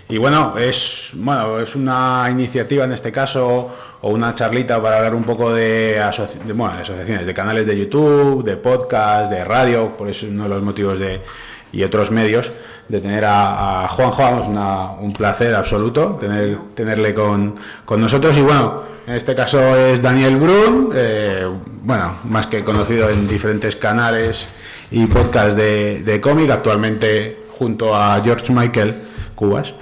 Y bueno, es una iniciativa en este caso, o una charlita para hablar un poco de asociaciones, de canales de YouTube, de podcast, de radio, por eso es uno de los motivos y otros medios de tener a Juanjo. Es un placer absoluto tenerle con nosotros. Y bueno, en este caso es Daniel Brun, más que conocido en diferentes canales y podcasts de cómic, actualmente junto a George Michael Cubas.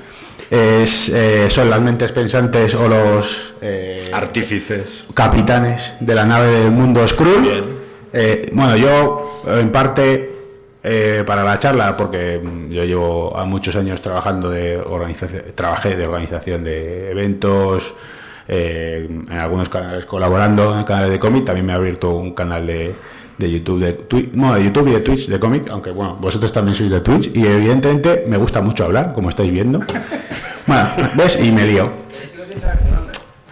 Son las mentes pensantes o los artífices, capitanes de la nave del mundo Skrull. Yo en parte para la charla, porque yo llevo muchos años trabajando trabajé de organización de eventos, en algunos canales colaborando en canales de cómic. También me he abierto un canal de YouTube, de YouTube y de Twitch de cómic, aunque bueno, vosotros también sois de Twitch, y evidentemente me gusta mucho hablar, como estáis viendo. Bueno, ¿ves? Y me lío.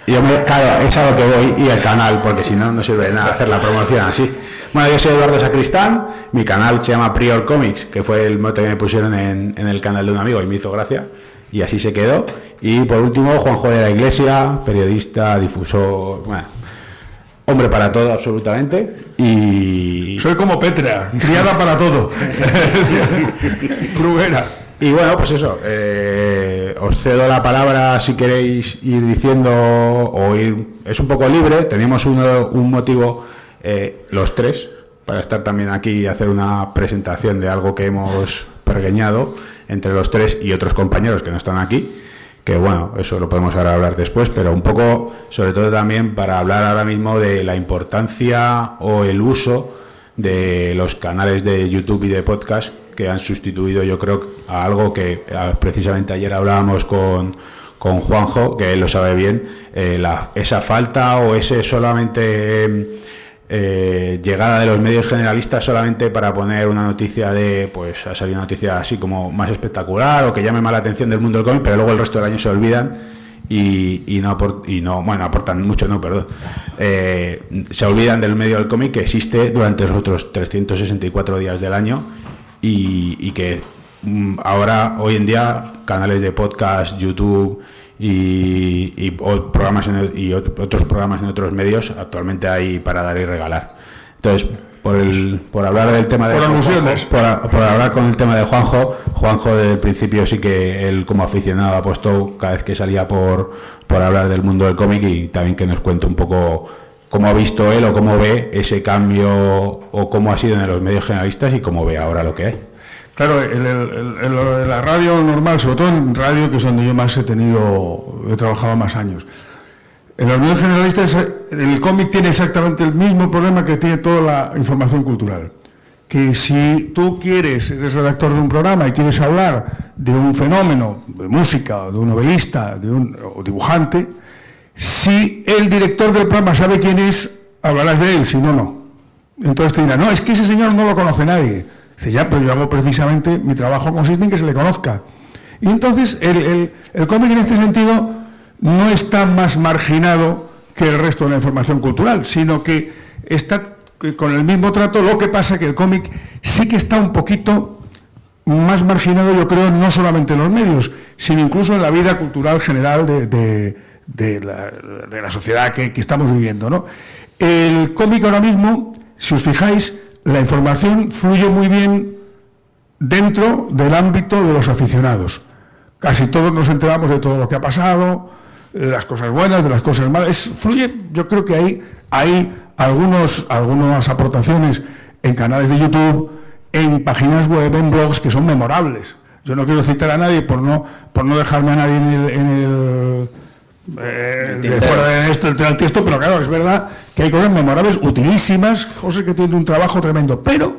Claro, es a lo que voy, y el canal, porque si no, no sirve de nada hacer la promoción así. Bueno, yo soy Eduardo Sacristán, mi canal se llama Prior Comics, que fue el mote que me pusieron en el canal de un amigo y me hizo gracia, y así se quedó. Y por último, Juanjo de la Iglesia, periodista, difusor, hombre para todo absolutamente. Y soy como Petra, criada para todo. Bruguera. Y bueno, pues eso, os cedo la palabra si queréis ir diciendo es un poco libre. Tenemos un motivo, los tres, para estar también aquí y hacer una presentación de algo que hemos pergeñado entre los tres y otros compañeros que no están aquí, que bueno, eso lo podemos ahora hablar después, pero un poco, sobre todo también para hablar ahora mismo de la importancia o el uso de los canales de YouTube y de podcast, que han sustituido, yo creo, a algo que precisamente ayer hablábamos con Juanjo, que él lo sabe bien, esa falta o ese solamente llegada de los medios generalistas solamente para poner una noticia ha salido una noticia así como más espectacular o que llame más la atención del mundo del cómic, pero luego el resto del año se olvidan y no aportan mucho, se olvidan del medio del cómic que existe durante los otros 364 días del año. Y que ahora, hoy en día, canales de podcast, YouTube y programas y otros programas en otros medios, actualmente hay para dar y regalar. Entonces, por hablar del tema de Juanjo, por hablar con el tema de Juanjo desde el principio sí que él como aficionado ha puesto cada vez que salía por hablar del mundo del cómic, y también que nos cuente un poco cómo ha visto él o cómo ve ese cambio o cómo ha sido en los medios generalistas y cómo ve ahora lo que hay. Claro, en la radio normal, sobre todo en radio, que es donde yo más he trabajado más años. En los medios generalistas, el cómic tiene exactamente el mismo problema que tiene toda la información cultural. Que si tú eres redactor de un programa y quieres hablar de un fenómeno, de música, de un novelista, o dibujante, si el director del programa sabe quién es, hablarás de él, si no, no. Entonces te dirán, no, es que ese señor no lo conoce nadie. Dice, ya, pero yo hago precisamente, mi trabajo consiste en que se le conozca. Y entonces el cómic en este sentido no está más marginado que el resto de la información cultural, sino que está con el mismo trato. Lo que pasa que el cómic sí que está un poquito más marginado, yo creo, no solamente en los medios, sino incluso en la vida cultural general de la sociedad que estamos viviendo, ¿no? El cómic ahora mismo, si os fijáis, la información fluye muy bien dentro del ámbito de los aficionados. Casi todos nos enteramos de todo lo que ha pasado, de las cosas buenas, de las cosas malas. Fluye, yo creo que hay algunas aportaciones en canales de YouTube, en páginas web, en blogs que son memorables. Yo no quiero citar a nadie por no dejarme a nadie fuera de esto, el texto, pero claro, es verdad que hay cosas memorables, utilísimas, cosas que tienen un trabajo tremendo. Pero,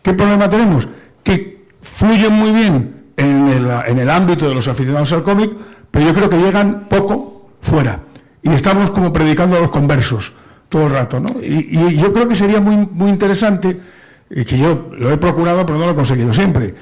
¿qué problema tenemos? Que fluyen muy bien en el ámbito de los aficionados al cómic, pero yo creo que llegan poco fuera. Y estamos como predicando a los conversos todo el rato, ¿no? Y yo creo que sería muy, muy interesante, y que yo lo he procurado, pero no lo he conseguido siempre,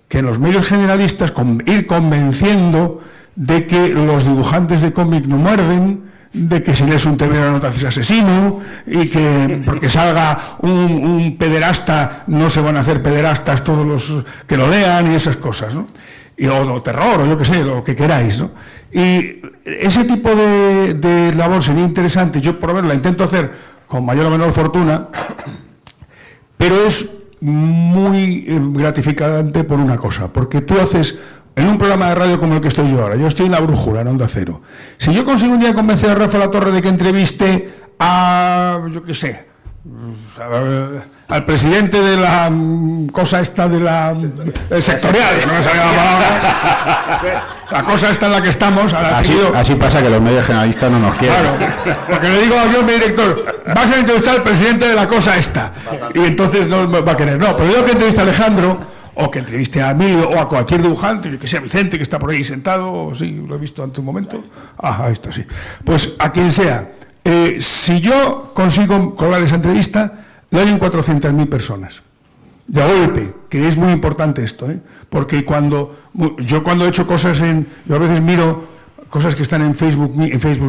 que en los medios generalistas ir convenciendo de que los dibujantes de cómic no muerden, de que si lees un TV no te haces asesino, y que porque salga un pederasta no se van a hacer pederastas todos los que lo lean, y esas cosas, ¿no? o terror, o yo qué sé, lo que queráis, ¿no? Y ese tipo de labor sería interesante. Yo, por lo menos, la intento hacer con mayor o menor fortuna, pero es muy gratificante por una cosa, porque tú haces, en un programa de radio como el que estoy yo ahora, yo estoy en La Brújula, en Onda Cero. Si yo consigo un día convencer a Rafa Latorre de que entreviste a, yo qué sé, al presidente de la cosa esta de la sectorial, no me sale la palabra, la cosa esta en la que estamos. Así pasa que los medios generalistas no nos quieren. Claro, porque le digo yo a mi director, vas a entrevistar al presidente de la cosa esta, y entonces no me va a querer. No, pero yo que entreviste a Alejandro, o que entreviste a Emilio, o a cualquier dibujante, que sea Vicente, que está por ahí sentado, o sí, lo he visto ante un momento. Ahí está, sí. Pues a quien sea. Si yo consigo colgar esa entrevista, le oyen 400.000 personas. De golpe, que es muy importante esto, porque cuando he hecho cosas yo a veces miro cosas que están en Facebook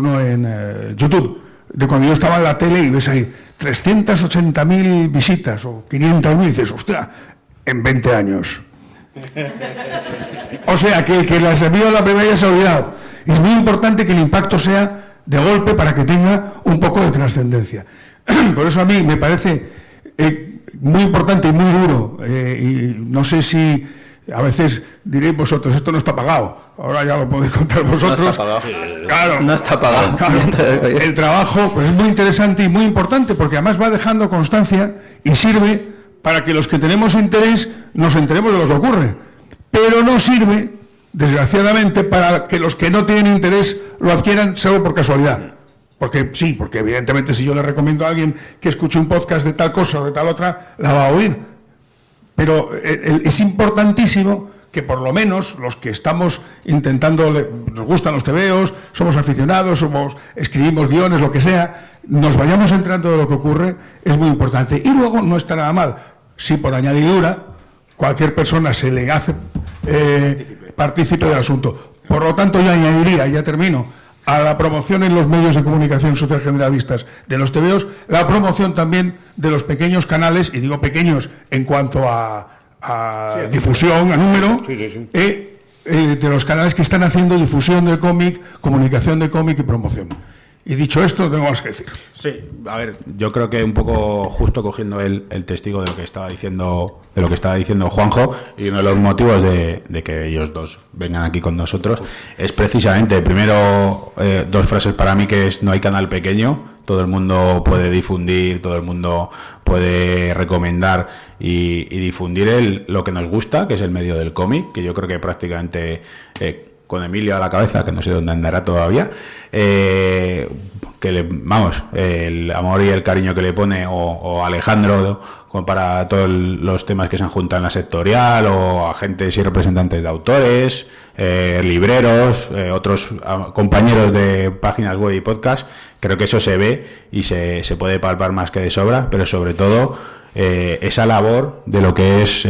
no, en YouTube, de cuando yo estaba en la tele y ves ahí 380.000 visitas o 500.000, dices, hostia, en 20 años. O sea, que el que las envió a la primera ya se ha olvidado. Es muy importante que el impacto sea de golpe para que tenga un poco de trascendencia. Por eso a mí me parece muy importante y muy duro, y no sé si a veces diréis vosotros, esto no está pagado, ahora ya lo podéis contar vosotros. No está pagado. Claro, no está pagado. Claro, el trabajo pues, es muy interesante y muy importante, porque además va dejando constancia y sirve para que los que tenemos interés nos enteremos de lo que ocurre, pero no sirve, desgraciadamente, para que los que no tienen interés lo adquieran solo por casualidad. Porque sí, porque evidentemente si yo le recomiendo a alguien que escuche un podcast de tal cosa o de tal otra, la va a oír. Pero es importantísimo que por lo menos los que estamos intentando, nos gustan los tebeos, somos aficionados, escribimos guiones, lo que sea, nos vayamos enterando de lo que ocurre, es muy importante. Y luego no está nada mal, si por añadidura cualquier persona se le hace partícipe del asunto. Por lo tanto, yo añadiría, ya termino, a la promoción en los medios de comunicación social generalistas de los tebeos, la promoción también de los pequeños canales, y digo pequeños en cuanto a difusión, a número, de los canales que están haciendo difusión del cómic, comunicación de cómic y promoción. Y dicho esto, tengo más que decir. Sí, a ver, yo creo que un poco justo cogiendo el testigo de lo que estaba diciendo, Juanjo, y uno de los motivos de que ellos dos vengan aquí con nosotros es precisamente, primero, dos frases para mí, que es: no hay canal pequeño, todo el mundo puede difundir, todo el mundo puede recomendar y difundir lo que nos gusta, que es el medio del cómic, que yo creo que prácticamente... con Emilio a la cabeza, que no sé dónde andará todavía, el amor y el cariño que le pone, o Alejandro para todos los temas que se han juntado en la sectorial, o agentes y representantes de autores, libreros, otros compañeros de páginas web y podcast. Creo que eso se ve y se puede palpar más que de sobra, pero sobre todo esa labor de lo que es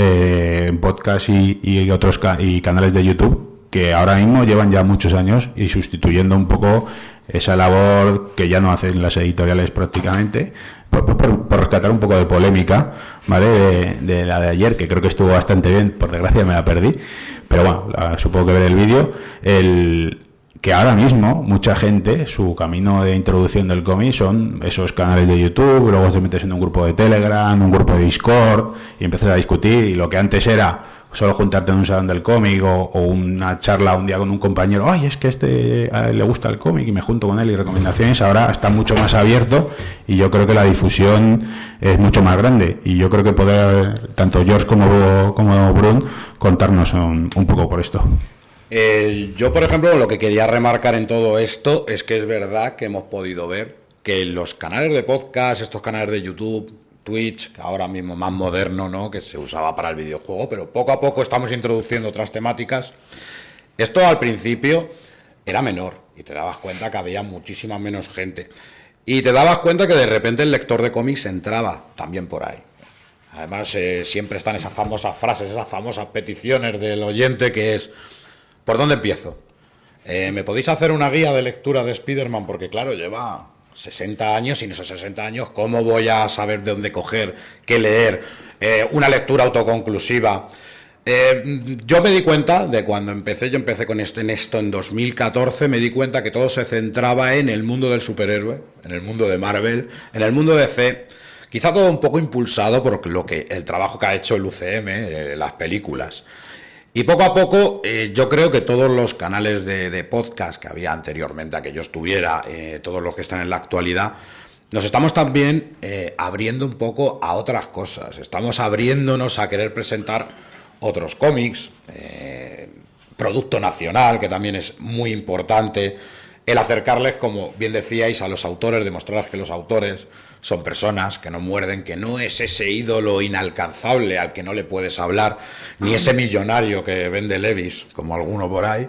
podcast y otros canales de YouTube, que ahora mismo llevan ya muchos años y sustituyendo un poco esa labor que ya no hacen las editoriales prácticamente, por rescatar un poco de polémica, ¿vale? De la de ayer, que creo que estuvo bastante bien, por desgracia me la perdí, pero bueno, supongo que ver el vídeo, que ahora mismo mucha gente, su camino de introducción del cómic son esos canales de YouTube, luego te metes en un grupo de Telegram, un grupo de Discord, y empiezas a discutir, y lo que antes era solo juntarte en un salón del cómic o una charla un día con un compañero, ay, es que a él le gusta el cómic y me junto con él y recomendaciones, ahora está mucho más abierto, y yo creo que la difusión es mucho más grande, y yo creo que poder, tanto George como Brun, contarnos un poco por esto. Yo, por ejemplo, lo que quería remarcar en todo esto es que es verdad que hemos podido ver que los canales de podcast, estos canales de YouTube, Twitch, ahora mismo más moderno, ¿no?, que se usaba para el videojuego, pero poco a poco estamos introduciendo otras temáticas. Esto al principio era menor y te dabas cuenta que había muchísima menos gente. Y te dabas cuenta que de repente el lector de cómics entraba también por ahí. Además, siempre están esas famosas frases, esas famosas peticiones del oyente, que es: ¿por dónde empiezo? ¿Me podéis hacer una guía de lectura de Spider-Man? Porque claro, lleva 60 años y en esos 60 años, ¿cómo voy a saber de dónde coger, qué leer? Una lectura autoconclusiva. Yo me di cuenta de cuando empecé, yo empecé con esto en 2014, me di cuenta que todo se centraba en el mundo del superhéroe, en el mundo de Marvel, en el mundo de DC, quizá todo un poco impulsado por el trabajo que ha hecho el UCM, las películas. Y poco a poco, yo creo que todos los canales de podcast que había anteriormente a que yo estuviera, todos los que están en la actualidad, nos estamos también abriendo un poco a otras cosas. Estamos abriéndonos a querer presentar otros cómics, producto nacional, que también es muy importante, el acercarles, como bien decíais, a los autores, demostrarles que los autores son personas que no muerden, que no es ese ídolo inalcanzable al que no le puedes hablar, ni ese millonario que vende Levi's, como alguno por ahí,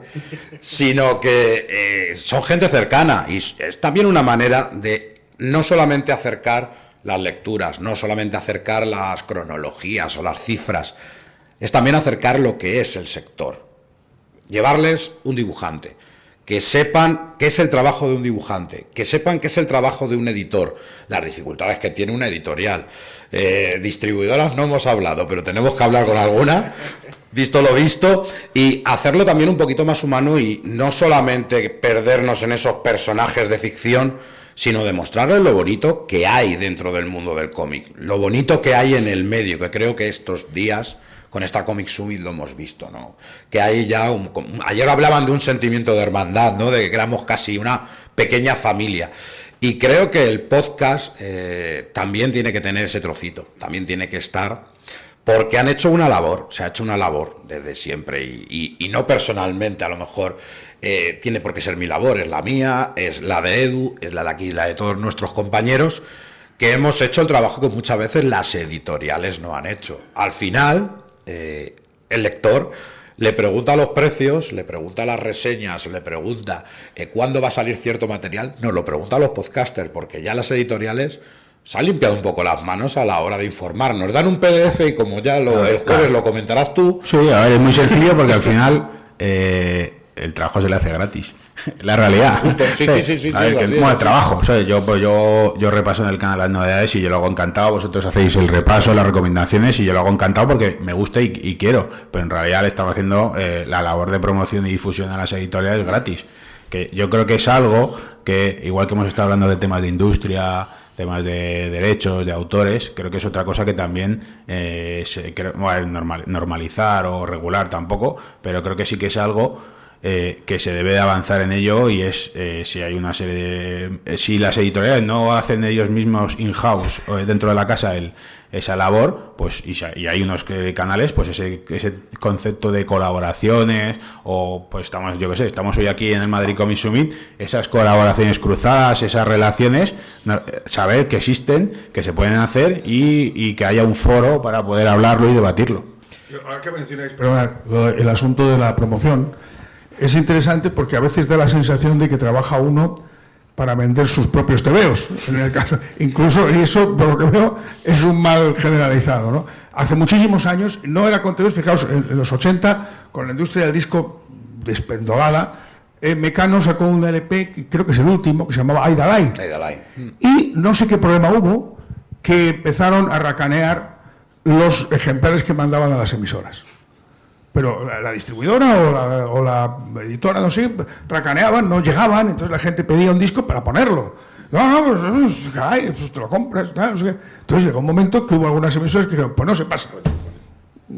sino que son gente cercana, y es también una manera de no solamente acercar las lecturas, no solamente acercar las cronologías o las cifras, es también acercar lo que es el sector. Llevarles un dibujante, que sepan qué es el trabajo de un dibujante, que sepan qué es el trabajo de un editor, las dificultades que tiene una editorial. Distribuidoras no hemos hablado, pero tenemos que hablar con alguna, visto lo visto, y hacerlo también un poquito más humano y no solamente perdernos en esos personajes de ficción, sino demostrarles lo bonito que hay dentro del mundo del cómic, lo bonito que hay en el medio, que creo que estos días con esta Comic Summit lo hemos visto, ¿no? Que hay ya ayer hablaban de un sentimiento de hermandad, ¿no? De que éramos casi una pequeña familia. Y creo que el podcast también tiene que tener ese trocito, también tiene que estar, porque han hecho una labor, se ha hecho una labor desde siempre, y no personalmente, a lo mejor tiene por qué ser mi labor, es la mía, es la de Edu, es la de aquí, la de todos nuestros compañeros, que hemos hecho el trabajo que muchas veces las editoriales no han hecho. Al final, el lector le pregunta los precios, le pregunta las reseñas, le pregunta cuándo va a salir cierto material, nos lo preguntan los podcasters, porque ya las editoriales se han limpiado un poco las manos a la hora de informar. Nos dan un PDF y como ya el jueves lo comentarás tú. Sí, a ver, es muy sencillo porque al final el trabajo se le hace gratis. La realidad. Justo. Sí. A ver, bueno, el trabajo. O sea, yo repaso en el canal las novedades y yo lo hago encantado. Vosotros hacéis el repaso, las recomendaciones y yo lo hago encantado porque me gusta y quiero. Pero en realidad le estamos haciendo la labor de promoción y difusión a las editoriales gratis. Que yo creo que es algo que, igual que hemos estado hablando de temas de industria, temas de derechos, de autores, creo que es otra cosa que también normalizar o regular tampoco, pero creo que sí que es algo que se debe de avanzar en ello, y es si hay una serie de si las editoriales no hacen ellos mismos in-house dentro de la casa esa labor, pues y hay unos canales, pues ese concepto de colaboraciones, o pues estamos hoy aquí en el Madrid Comic Summit, esas colaboraciones cruzadas, esas relaciones, saber que existen, que se pueden hacer y que haya un foro para poder hablarlo y debatirlo. Ahora que mencionáis, el asunto de la promoción, es interesante porque a veces da la sensación de que trabaja uno para vender sus propios tebeos, en el caso, incluso, y eso, por lo que veo, es un mal generalizado, ¿no? Hace muchísimos años, no era con tebeos, fijaos, en los 80, con la industria del disco despendolada, Mecano sacó un LP, que creo que es el último, que se llamaba Aidalay. Y no sé qué problema hubo, que empezaron a racanear los ejemplares que mandaban a las emisoras. Pero la distribuidora o la editora, no sé, racaneaban, no llegaban, entonces la gente pedía un disco para ponerlo. No, pues caray, pues te lo compras, no sé qué. Entonces llegó un momento que hubo algunas emisoras que dijeron, pues no se pasa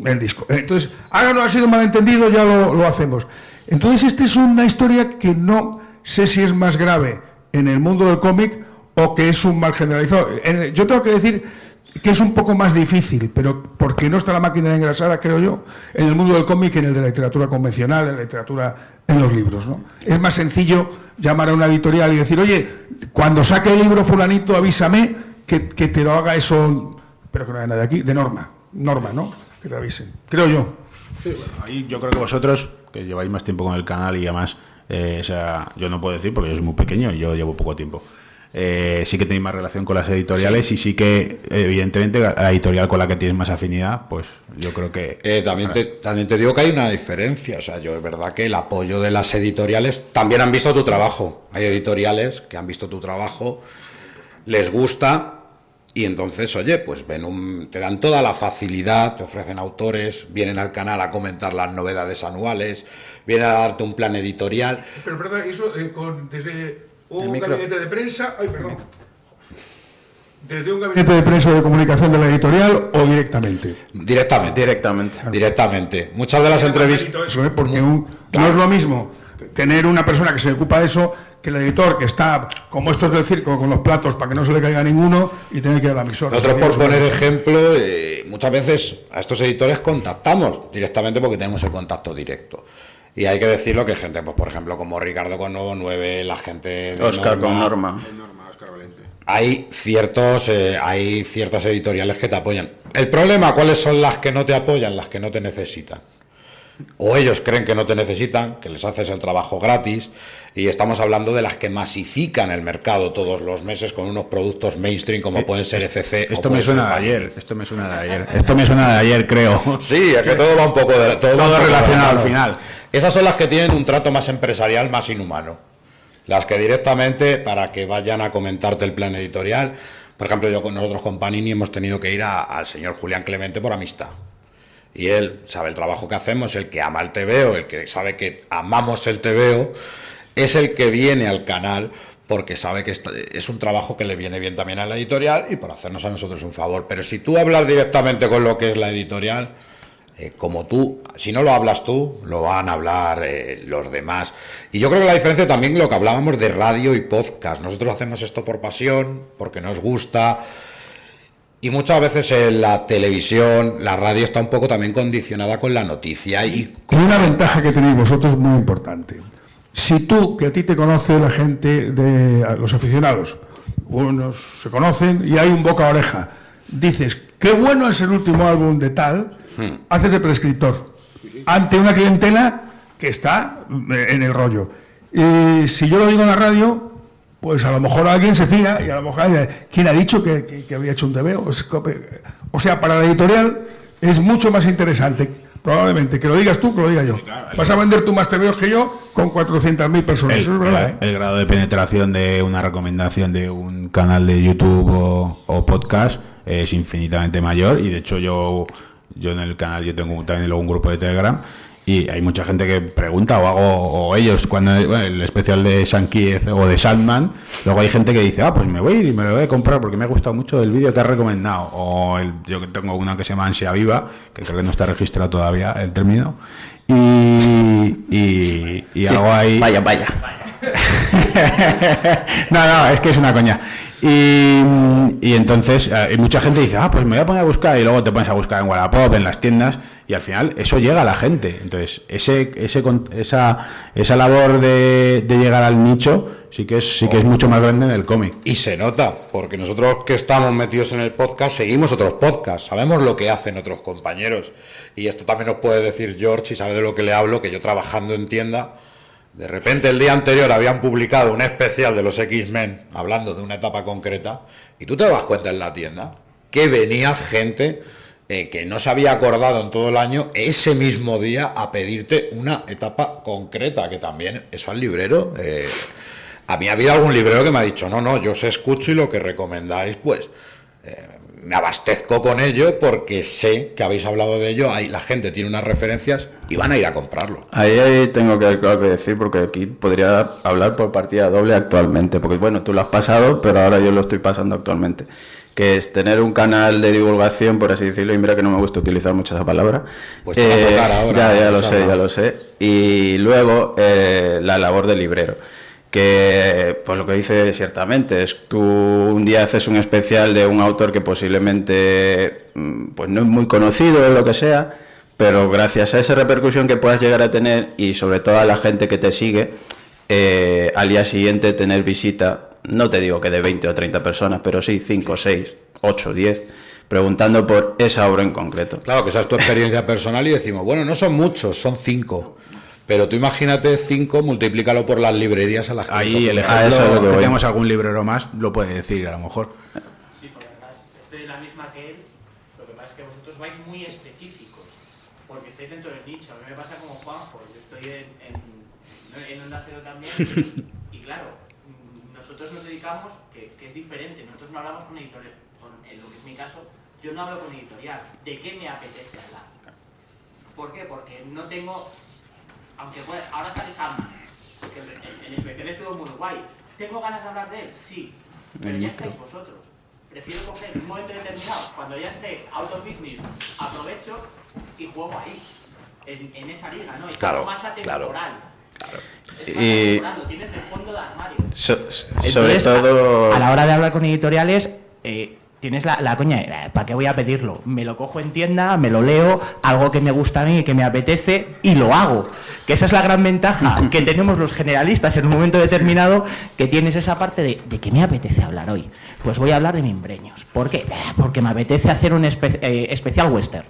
el disco. Entonces, ahora no ha sido malentendido, ya lo hacemos. Entonces, esta es una historia que no sé si es más grave en el mundo del cómic o que es un mal generalizado. Yo tengo que decir que es un poco más difícil, pero porque no está la máquina engrasada, creo yo, en el mundo del cómic que en el de la literatura convencional, en la literatura, en los libros, ¿no? Es más sencillo llamar a una editorial y decir, oye, cuando saque el libro fulanito, avísame que te lo haga eso, pero que no haya nadie aquí, de Norma, ¿no? Que te avisen, creo yo. Sí, bueno, ahí yo creo que vosotros, que lleváis más tiempo con el canal y además, yo no puedo decir porque yo soy muy pequeño y yo llevo poco tiempo. Sí que tenéis más relación con las editoriales, sí. Y sí que evidentemente la editorial con la que tienes más afinidad, pues yo creo que también te digo que hay una diferencia. O sea, yo es verdad que el apoyo de las editoriales también han visto tu trabajo. Hay editoriales que han visto tu trabajo, les gusta Y entonces, oye, pues te dan toda la facilidad, te ofrecen autores, vienen al canal a comentar las novedades anuales, vienen a darte un plan editorial. Pero perdón, eso desde un gabinete de prensa... Ay, perdón. ¿Desde un gabinete de prensa de comunicación de la editorial o directamente? Directamente. Muchas de las entrevistas... Eso, porque no es lo mismo tener una persona que se ocupa de eso que el editor que está como estos del circo con los platos para que no se le caiga ninguno y tener que ir a la emisora. Nosotros, por poner ejemplo, muchas veces a estos editores contactamos directamente porque tenemos el contacto directo. Y hay que decirlo que gente, pues por ejemplo, como Ricardo con Nuevo 9, la gente de Oscar con Norma. Hay ciertas editoriales que te apoyan. El problema, ¿cuáles son las que no te apoyan? Las que no te necesitan. O ellos creen que no te necesitan, que les haces el trabajo gratis, y estamos hablando de las que masifican el mercado todos los meses con unos productos mainstream como pueden ser ECC. Esto me suena de ayer, Esto me suena de ayer, creo. Sí, es que todo va un poco de todo relacionado al final. Esas son las que tienen un trato más empresarial, más inhumano. Las que directamente, para que vayan a comentarte el plan editorial, por ejemplo, nosotros con Panini hemos tenido que ir al señor Julián Clemente por amistad. Y él sabe el trabajo que hacemos, el que ama el TVO, el que sabe que amamos el TVO, es el que viene al canal porque sabe que es un trabajo que le viene bien también a la editorial y por hacernos a nosotros un favor. Pero si tú hablas directamente con lo que es la editorial, como tú, si no lo hablas tú, lo van a hablar los demás. Y yo creo que la diferencia también lo que hablábamos de radio y podcast. Nosotros hacemos esto por pasión, porque nos gusta. Y muchas veces en la televisión, la radio está un poco también condicionada con la noticia. Y una ventaja que tenéis vosotros muy importante. Si tú, que a ti te conoce la gente, los aficionados, unos se conocen y hay un boca a oreja, dices, qué bueno es el último álbum de tal, haces de prescriptor ante una clientela que está en el rollo. Y si yo lo digo en la radio, pues a lo mejor alguien se fía y a lo mejor ¿quién ha dicho que había hecho un TVO? O sea, para la editorial es mucho más interesante probablemente que lo digas tú que lo diga yo. Sí, claro, vas a vender tú más TVOs que yo con 400.000 personas. Eso es verdad, el grado de penetración de una recomendación de un canal de YouTube o podcast es infinitamente mayor, y de hecho yo en el canal yo tengo también luego un grupo de Telegram y hay mucha gente que pregunta o ellos cuando el especial de Sankiev o de Sandman, luego hay gente que dice pues me voy a ir y me lo voy a comprar porque me ha gustado mucho el vídeo que has recomendado, o yo que tengo una que se llama Ansia Viva, que creo que no está registrado todavía el término, y sí, hago ahí vaya no, es que es una coña. Y entonces mucha gente dice, pues me voy a poner a buscar, y luego te pones a buscar en Wallapop, en las tiendas, y al final eso llega a la gente. Entonces esa labor de llegar al nicho sí que es mucho más grande en el cómic. Y se nota, porque nosotros que estamos metidos en el podcast seguimos otros podcasts, sabemos lo que hacen otros compañeros, y esto también nos puede decir George, y sabe de lo que le hablo, que yo trabajando en tienda, de repente el día anterior habían publicado un especial de los X-Men hablando de una etapa concreta, y tú te das cuenta en la tienda que venía gente que no se había acordado en todo el año ese mismo día a pedirte una etapa concreta, que también eso al librero, a mí ha habido algún librero que me ha dicho no, yo os escucho y lo que recomendáis pues me abastezco con ello porque sé que habéis hablado de ello, ahí la gente tiene unas referencias y van a ir a comprarlo. Ahí tengo que decir, porque aquí podría hablar por partida doble actualmente, porque bueno, tú lo has pasado, pero ahora yo lo estoy pasando actualmente, que es tener un canal de divulgación, por así decirlo, y mira que no me gusta utilizar mucho esa palabra. Pues te va a tocar ahora. Ya lo sé. Y luego la labor de librero, que pues lo que dice ciertamente es tú un día haces un especial de un autor que posiblemente pues no es muy conocido o lo que sea, pero gracias a esa repercusión que puedas llegar a tener y sobre todo a la gente que te sigue, al día siguiente tener visita, no te digo que de 20 o 30 personas, pero sí 5, 6, 8, 10, preguntando por esa obra en concreto. Claro, que esa es tu experiencia personal y decimos, bueno, no son muchos, son 5. Pero tú imagínate 5, multiplícalo por las librerías a las que ahí el ejemplo que tenemos algún librero más lo puede decir a lo mejor. Sí, porque además estoy en la misma que él. Lo que pasa es que vosotros vais muy específicos porque estáis dentro del nicho. A mí me pasa como Juanjo, yo estoy en Onda Cero también y claro, nosotros nos dedicamos, que es diferente, nosotros no hablamos con editorial, en lo que es mi caso, yo no hablo con editorial, ¿de qué me apetece hablar? ¿Por qué? Porque no tengo, aunque bueno, ahora sale Sandman, que el especial estuvo muy guay, ¿tengo ganas de hablar de él? Sí, pero ya estáis vosotros. Prefiero coger un momento determinado, cuando ya esté out of business, aprovecho y juego ahí, en esa liga, ¿no? Es algo más atemporal. Claro. Es más atemporal, lo tienes de fondo de armario. Sobre todo... A la hora de hablar con editoriales, tienes la coña, ¿para qué voy a pedirlo? Me lo cojo en tienda, me lo leo, algo que me gusta a mí, que me apetece, y lo hago. Que esa es la gran ventaja que tenemos los generalistas en un momento determinado, que tienes esa parte de ¿qué me apetece hablar hoy? Pues voy a hablar de Mimbreños. ¿Por qué? Porque me apetece hacer un especial western.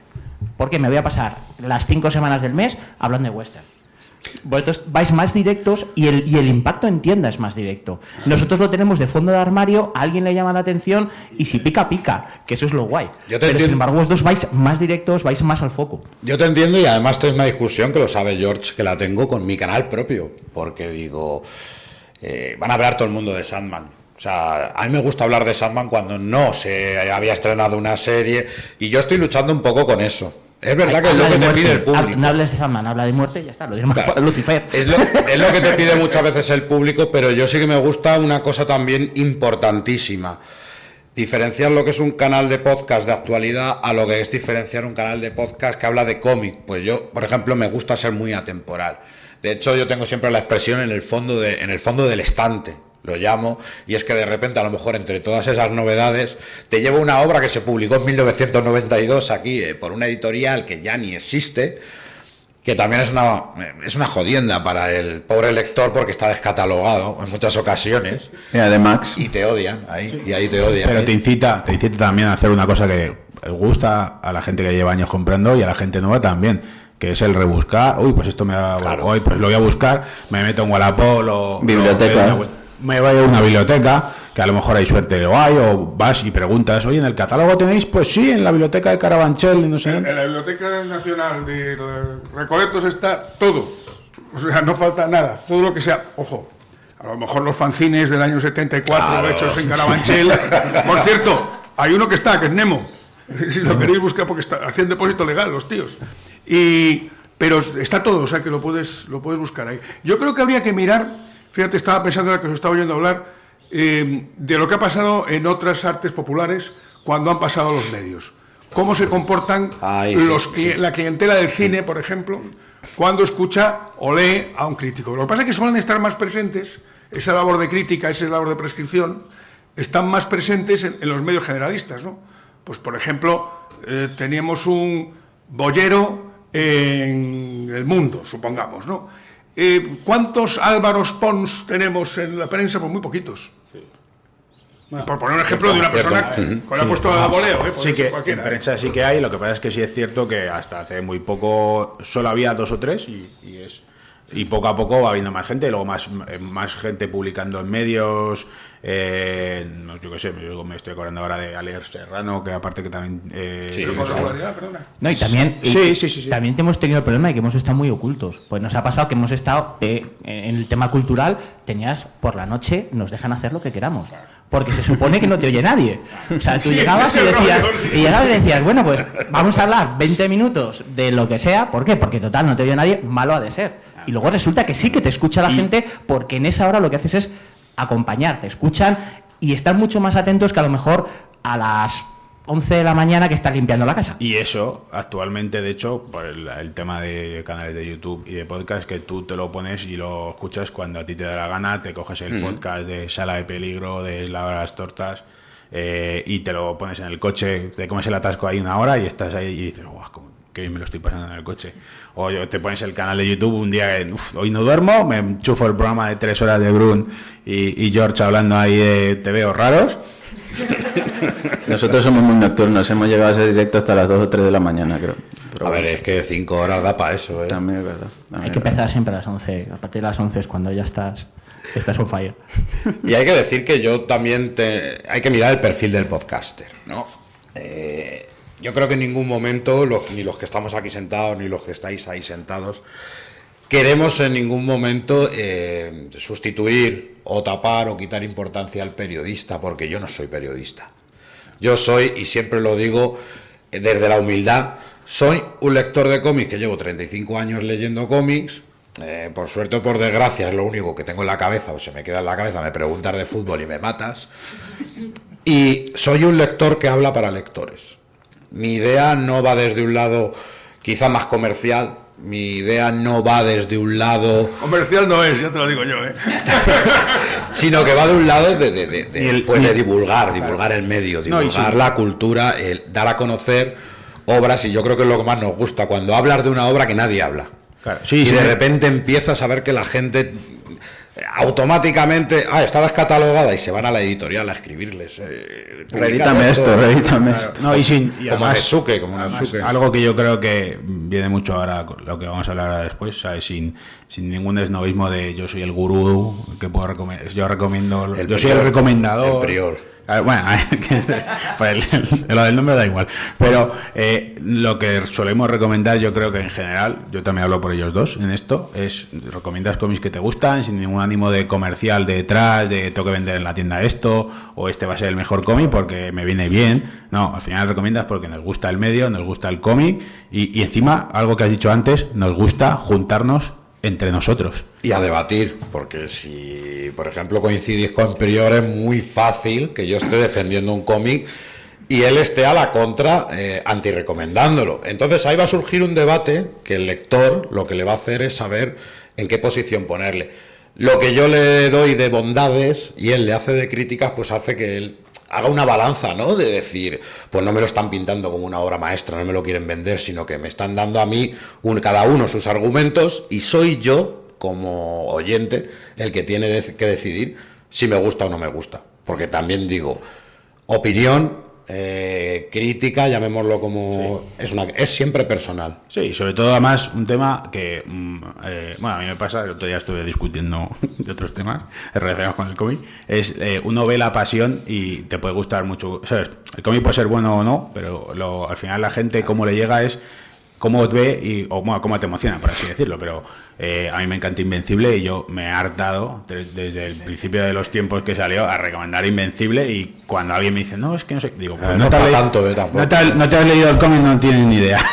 Porque me voy a pasar las 5 semanas del mes hablando de western. Vosotros vais más directos y el impacto en tienda es más directo. Nosotros lo tenemos de fondo de armario, a alguien le llama la atención y si pica, pica, que eso es lo guay. Pero sin embargo vosotros vais más directos, vais más al foco. Yo te entiendo y además esto es una discusión que lo sabe George, que la tengo con mi canal propio, porque digo, van a hablar todo el mundo de Sandman. O sea, a mí me gusta hablar de Sandman cuando no se había estrenado una serie y yo estoy luchando un poco con eso. Es verdad que es lo que te pide el público. No hables de Sandman, habla de muerte y ya está, lo diremos claro. Lucifer. Es lo que te pide muchas veces el público, pero yo sí que me gusta una cosa también importantísima. Diferenciar lo que es un canal de podcast de actualidad a lo que es diferenciar un canal de podcast que habla de cómic. Pues yo, por ejemplo, me gusta ser muy atemporal. De hecho, yo tengo siempre la expresión en el fondo del estante. Lo llamo, y es que de repente a lo mejor entre todas esas novedades te llevo una obra que se publicó en 1992 aquí por una editorial que ya ni existe, que también es una jodienda para el pobre lector porque está descatalogado en muchas ocasiones. Mira, de Max. Y te odian, y ahí te odian. Pero te incita también a hacer una cosa que gusta a la gente que lleva años comprando y a la gente nueva también, que es el rebuscar. Uy, pues esto me va claro. Hoy pues lo voy a buscar, me meto en Wallapop o biblioteca. Me voy a una biblioteca, que a lo mejor hay suerte lo hay, o vas y preguntas, oye, ¿en el catálogo tenéis? Pues sí, en la biblioteca de Carabanchel, no sé. En la Biblioteca Nacional de Recoletos está todo. O sea, no falta nada, todo lo que sea. Ojo, a lo mejor los fanzines del año 74 claro. Hechos en Carabanchel. Por cierto, hay uno que es Nemo. Si lo queréis buscar, porque hacen depósito legal los tíos. Pero está todo, o sea que lo puedes buscar ahí. Yo creo que habría que mirar. Fíjate, estaba pensando en la que os estaba oyendo hablar de lo que ha pasado en otras artes populares cuando han pasado los medios. Cómo se comportan la clientela del cine, por ejemplo, cuando escucha o lee a un crítico. Lo que pasa es que suelen estar más presentes, esa labor de crítica, esa labor de prescripción, están más presentes en los medios generalistas, ¿no? Pues, por ejemplo, teníamos un boyero en El Mundo, supongamos, ¿no? ¿Cuántos Álvaros Pons tenemos en la prensa? Pues muy poquitos. Sí. Bueno, por poner un ejemplo de una persona que le ha puesto a voleo. Sí que en prensa sí que hay, lo que pasa es que sí es cierto que hasta hace muy poco solo había 2 o 3 y poco a poco va habiendo más gente, y luego más gente publicando en medios. Yo qué sé, me estoy acordando ahora de Alex Serrano, que aparte que también... No, y también, también hemos tenido el problema de que hemos estado muy ocultos. Pues nos ha pasado que hemos estado en el tema cultural, por la noche nos dejan hacer lo que queramos. Porque se supone que no te oye nadie. O sea, tú llegabas y decías, bueno, pues vamos a hablar 20 minutos de lo que sea. ¿Por qué? Porque total, no te oye nadie, malo ha de ser. Y luego resulta que sí que te escucha la gente, porque en esa hora lo que haces es acompañar, te escuchan y están mucho más atentos que a lo mejor a las 11 de la mañana que estás limpiando la casa. Y eso, actualmente, de hecho, por el tema de canales de YouTube y de podcast, que tú te lo pones y lo escuchas cuando a ti te da la gana, te coges el podcast de Sala de Peligro, de La Hora de las Tortas, y te lo pones en el coche, te comes el atasco ahí 1 hora y estás ahí y dices, guau, que bien me lo estoy pasando en el coche. O te pones el canal de YouTube un día que hoy no duermo, me enchufo el programa de 3 horas de Brun y George hablando ahí de TVOs raros. Nosotros somos muy nocturnos, hemos llegado a ese directo hasta las 2 o 3 de la mañana, creo. Pero a ver, es que 5 horas da para eso, ¿eh? También es verdad. Hay que empezar siempre a las 11. A partir de las 11 es cuando ya estás on fire. Y hay que decir que yo también hay que mirar el perfil del podcaster, ¿no? Yo creo que en ningún momento, ni los que estamos aquí sentados, ni los que estáis ahí sentados, queremos en ningún momento sustituir o tapar o quitar importancia al periodista, porque yo no soy periodista. Yo soy, y siempre lo digo desde la humildad, soy un lector de cómics que llevo 35 años leyendo cómics. Por suerte o por desgracia es lo único que tengo en la cabeza, o se me queda en la cabeza, me preguntas de fútbol y me matas. Y soy un lector que habla para lectores. Mi idea no va desde un lado quizá más comercial, mi idea no va desde un lado... Comercial no es, ya te lo digo yo, sino que va de un lado de divulgar el medio, divulgar la cultura, el dar a conocer obras, y yo creo que es lo que más nos gusta, cuando hablas de una obra que nadie habla. Claro, y de repente empiezas a ver que la gente automáticamente está descatalogada y se van a la editorial a escribirles. Redítame esto. No, y como además, Nesuke, algo que yo creo que viene mucho ahora, lo que vamos a hablar ahora después, ¿sabes? Sin ningún esnovismo de yo soy el gurú que puedo recomendar. Yo recomiendo, yo soy el recomendador. El prior. Bueno, pues lo del nombre da igual, pero lo que solemos recomendar, yo creo que en general, yo también hablo por ellos dos en esto, es recomiendas cómics que te gustan, sin ningún ánimo de comercial detrás, de tengo que vender en la tienda esto, o este va a ser el mejor cómic porque me viene bien. No, al final recomiendas porque nos gusta el medio, nos gusta el cómic, y encima, algo que has dicho antes, nos gusta juntarnos entre nosotros. Y a debatir, porque si, por ejemplo, coincidís con Prior, es muy fácil que yo esté defendiendo un cómic y él esté a la contra, anti-recomendándolo. Entonces ahí va a surgir un debate que el lector lo que le va a hacer es saber en qué posición ponerle. Lo que yo le doy de bondades y él le hace de críticas, pues hace que él haga una balanza, ¿no? De decir, pues no me lo están pintando como una obra maestra, no me lo quieren vender, sino que me están dando a mí cada uno sus argumentos, y soy yo, como oyente, el que tiene que decidir si me gusta o no me gusta. Porque también digo, opinión, crítica, llamémoslo como... Sí. Es siempre personal. Sí, sobre todo además un tema que, bueno, a mí me pasa, el otro día estuve discutiendo de otros temas relacionados con el cómic, es uno ve la pasión y te puede gustar mucho, ¿sabes? El cómic puede ser bueno o no, pero al final la gente cómo le llega es cómo te ve o bueno, cómo te emociona, por así decirlo, pero a mí me encanta Invencible y yo me he hartado desde el principio de los tiempos que salió a recomendar Invencible, y cuando alguien me dice, no, es que no sé, digo, pues no te has leído el cómic, no tienes ni idea.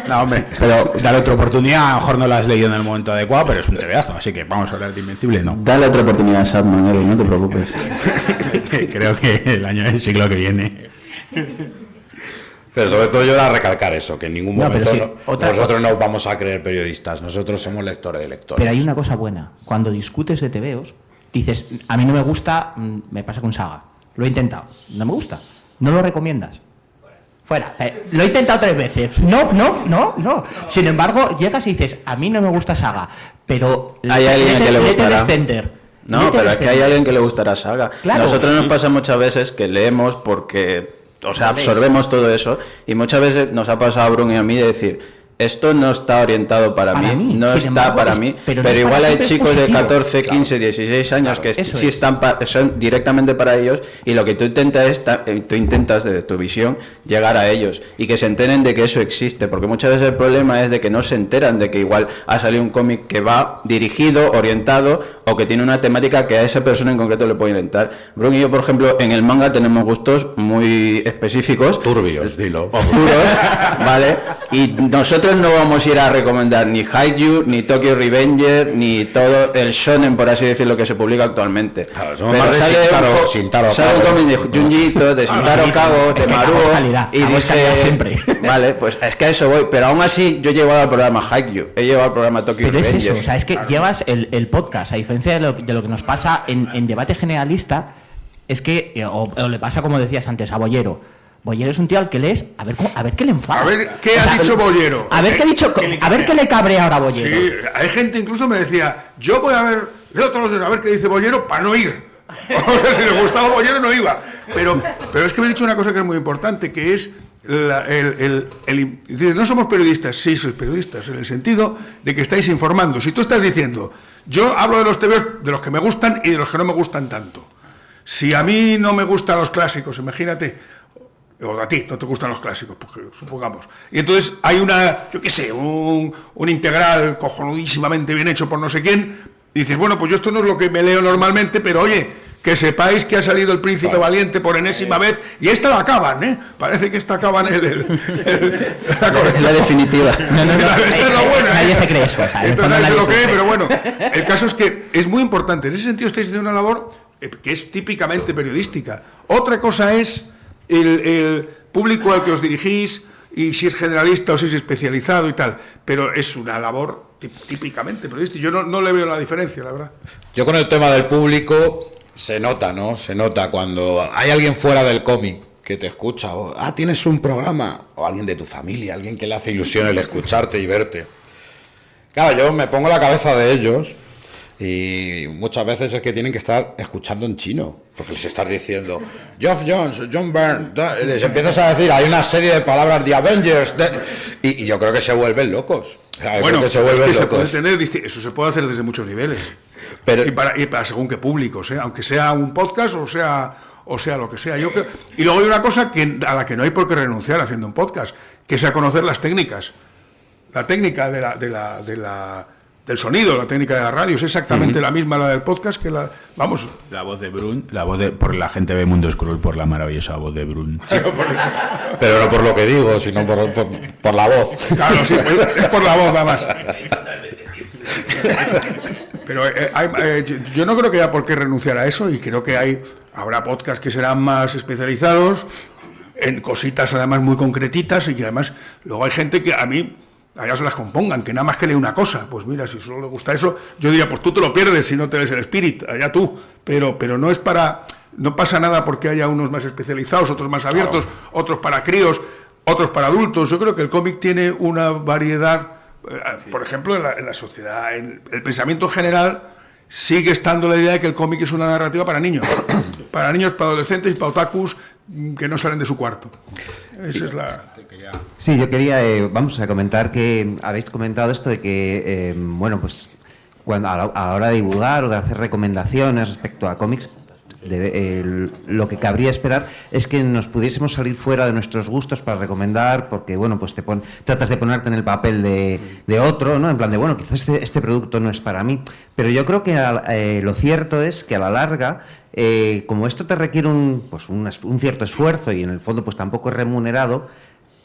No, hombre, pero dale otra oportunidad, a lo mejor no la has leído en el momento adecuado, pero es un tebeazo, así que vamos a hablar de Invencible, ¿no? Dale otra oportunidad a Sandman, no te preocupes. Creo que el siglo que viene. Pero sobre todo yo era recalcar eso, que en ningún momento nosotros no vamos a creer periodistas, nosotros somos lectores de lectores. Pero hay una cosa buena, cuando discutes de TVOs, dices, a mí no me gusta, me pasa con Saga, lo he intentado, no me gusta, no lo recomiendas. Fuera, lo he intentado 3 veces, no. Sin embargo, llegas y dices, a mí no me gusta Saga, pero hay alguien que le gustará. No, pero es que hay alguien que le gustará Saga. Claro. Nosotros nos pasa muchas veces que leemos porque... O sea, absorbemos todo eso, y muchas veces nos ha pasado a Bruno y a mí de decir, esto no está orientado para mí, no está embargo, para mí, pero no igual hay chicos de 14, 15, 16 años que sí están son directamente para ellos, y lo que tú intentas desde tu visión llegar a ellos y que se enteren de que eso existe, porque muchas veces el problema es de que no se enteran de que igual ha salido un cómic que va dirigido, orientado, o que tiene una temática que a esa persona en concreto le puede orientar. Bruno y yo, por ejemplo, en el manga tenemos gustos muy específicos, turbios, dilo, oscuros, ¿vale? Y nosotros no vamos a ir a recomendar ni Haikyuu, ni Tokyo Revenger, ni todo el shonen, por así decirlo, que se publica actualmente. Claro, pero sale un cómic de Junji Ito, de Shintaro Kago, de Maruo, y dice siempre. Vale, pues es que a eso voy, pero aún así yo he llevado al programa Haikyuu, he llevado al programa Tokyo Revenger. Pero es eso, o sea, es que llevas el podcast, a diferencia de lo que nos pasa en debate generalista, es que, o le pasa como decías antes a Bollero. Bollero es un tío al que lees a ver qué le enfada. A ver qué ha dicho Bollero. A ver qué le cabrea ahora a Bollero. Sí, hay gente incluso me decía, yo voy a ver, leo todos los días a ver qué dice Bollero para no ir. O sea, si le gustaba Bollero no iba. Pero es que me ha dicho una cosa que es muy importante, que es no somos periodistas. Sí, sois periodistas, en el sentido de que estáis informando. Si tú estás diciendo, yo hablo de los TVOs, de los que me gustan y de los que no me gustan tanto. Si a mí no me gustan los clásicos, imagínate, o a ti no te gustan los clásicos, porque supongamos, y entonces hay un integral cojonudísimamente bien hecho por no sé quién, dices, bueno, pues yo esto no es lo que me leo normalmente, pero oye, que sepáis que ha salido el Príncipe Valiente por enésima vez, y esta la acaban, ¿eh? Parece que esta acaban la definitiva. No, Esta es la buena, nadie ¿eh? se cree eso. O sea, en el Entonces, fondo nadie se nadie lo se cree, cree. pero bueno, el caso es que es muy importante. En ese sentido estáis haciendo una labor que es típicamente periodística. Otra cosa es el público al que os dirigís, y si es generalista o si es especializado y tal, pero es una labor típicamente periodística. Yo no le veo la diferencia, la verdad. Yo con el tema del público se nota, ¿no? Se nota cuando hay alguien fuera del cómic que te escucha, o tienes un programa, o alguien de tu familia, alguien que le hace ilusión el escucharte y verte. Claro, yo me pongo la cabeza de ellos y muchas veces es que tienen que estar escuchando en chino, porque les estás diciendo Geoff Jones, John Byrne, les empiezas a decir, hay una serie de palabras de Avengers, y yo creo que se vuelven locos. O sea, Bueno, se vuelven se locos. puede tener, eso se puede hacer desde muchos niveles. Pero, Y para según qué públicos, ¿eh? Aunque sea un podcast o sea lo que sea. Yo creo, y luego hay una cosa a la que no hay por qué renunciar haciendo un podcast, que es a conocer las técnicas. La técnica del sonido, la técnica de la radio, es exactamente la misma la del podcast que la... Vamos. La voz de Brun, por la gente ve Mundo Scroll por la maravillosa voz de Brun. pero no por lo que digo, sino por la voz. Claro, sí, es por la voz nada más. Pero yo no creo que haya por qué renunciar a eso, y creo que habrá podcasts que serán más especializados en cositas además muy concretitas, y que además luego hay gente que a mí allá se las compongan, que nada más que lee una cosa. Pues mira, si solo le gusta eso, yo diría, pues tú te lo pierdes si no te lees el Spirit, allá tú. Pero no es no pasa nada porque haya unos más especializados, otros más abiertos, otros para críos, otros para adultos. Yo creo que el cómic tiene una variedad. Por ejemplo, en la sociedad, en el pensamiento general, sigue estando la idea de que el cómic es una narrativa para niños, para adolescentes y para otakus que no salen de su cuarto. Esa es la... Sí, yo quería, vamos a comentar que habéis comentado esto de que, bueno, pues cuando a la hora de divulgar o de hacer recomendaciones respecto a cómics, lo que cabría esperar es que nos pudiésemos salir fuera de nuestros gustos para recomendar, porque bueno, pues tratas de ponerte en el papel de otro, ¿no? En plan de, bueno, quizás este producto no es para mí, pero yo creo que lo cierto es que a la larga, como esto te requiere un cierto esfuerzo y en el fondo pues tampoco es remunerado,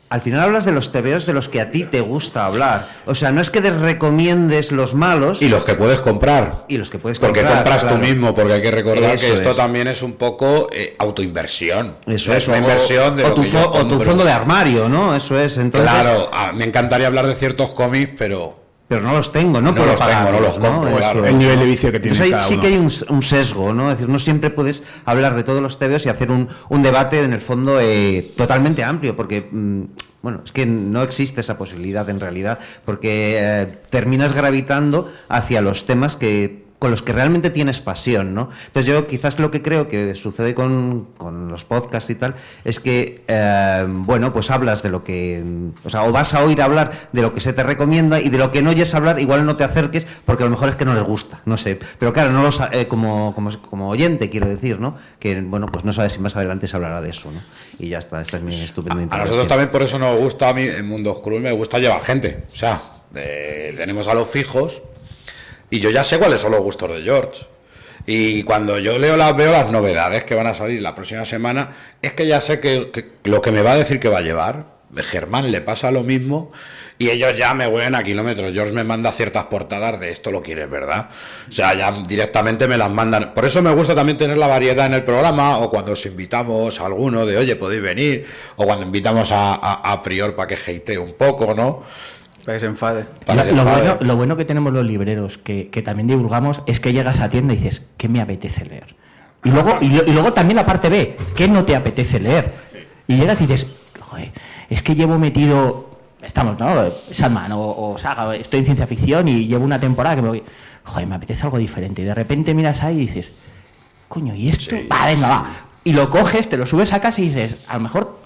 al final hablas de los tebeos de los que a ti te gusta hablar. O sea, no es que recomiendes los malos. Y los que puedes comprar. Y los que puedes porque comprar. Porque compras claro. tú mismo, porque hay que recordar Eso que esto es. también es un poco autoinversión. Eso es una inversión de o lo que yo tu compro. fondo de armario, ¿no? Eso es. Entonces, Claro, me encantaría hablar de ciertos cómics, pero no los tengo, no puedo los tengo, pagarlos, no los compro, Eso claro. es. El nivel de vicio que tiene Entonces cada sí uno. que hay un sesgo, ¿no? Es decir, no siempre puedes hablar de todos los tebeos y hacer un debate en el fondo totalmente amplio, porque bueno, es que no existe esa posibilidad en realidad, porque terminas gravitando hacia los temas con los que realmente tienes pasión, ¿no? Entonces yo quizás lo que creo que sucede con los podcasts y tal es que, bueno, pues hablas de lo que... O sea, o vas a oír hablar de lo que se te recomienda y de lo que no oyes hablar igual no te acerques porque a lo mejor es que no les gusta, no sé. Pero claro, no como oyente quiero decir, ¿no? Que, bueno, pues no sabes si más adelante se hablará de eso, ¿no? Y ya está, esta es mi estupenda a intervención. nosotros también por eso nos gusta, a mí en Mundo Scroll me gusta llevar gente. O sea, tenemos a los fijos y yo ya sé cuáles son los gustos de George. Y cuando yo veo las novedades que van a salir la próxima semana, es que ya sé que lo que me va a decir que va a llevar. Germán le pasa lo mismo y ellos ya me huelen a kilómetros. George me manda ciertas portadas de esto lo quieres, ¿verdad? O sea, ya directamente me las mandan. Por eso me gusta también tener la variedad en el programa, o cuando os invitamos a alguno de, oye, podéis venir, o cuando invitamos a Prior para que hatee un poco, ¿no? Para que se enfade. Lo bueno que tenemos los libreros, que también divulgamos, es que llegas a tienda y dices, ¿qué me apetece leer? Y luego también la parte B, ¿qué no te apetece leer? Y llegas y dices, joder, es que llevo metido, estamos, ¿no? Sandman o Saga, estoy en ciencia ficción y llevo una temporada que me voy, joder, me apetece algo diferente. Y de repente miras ahí y dices, coño, ¿y esto? Sí. Va, venga, va. Y lo coges, te lo subes a casa y dices, a lo mejor...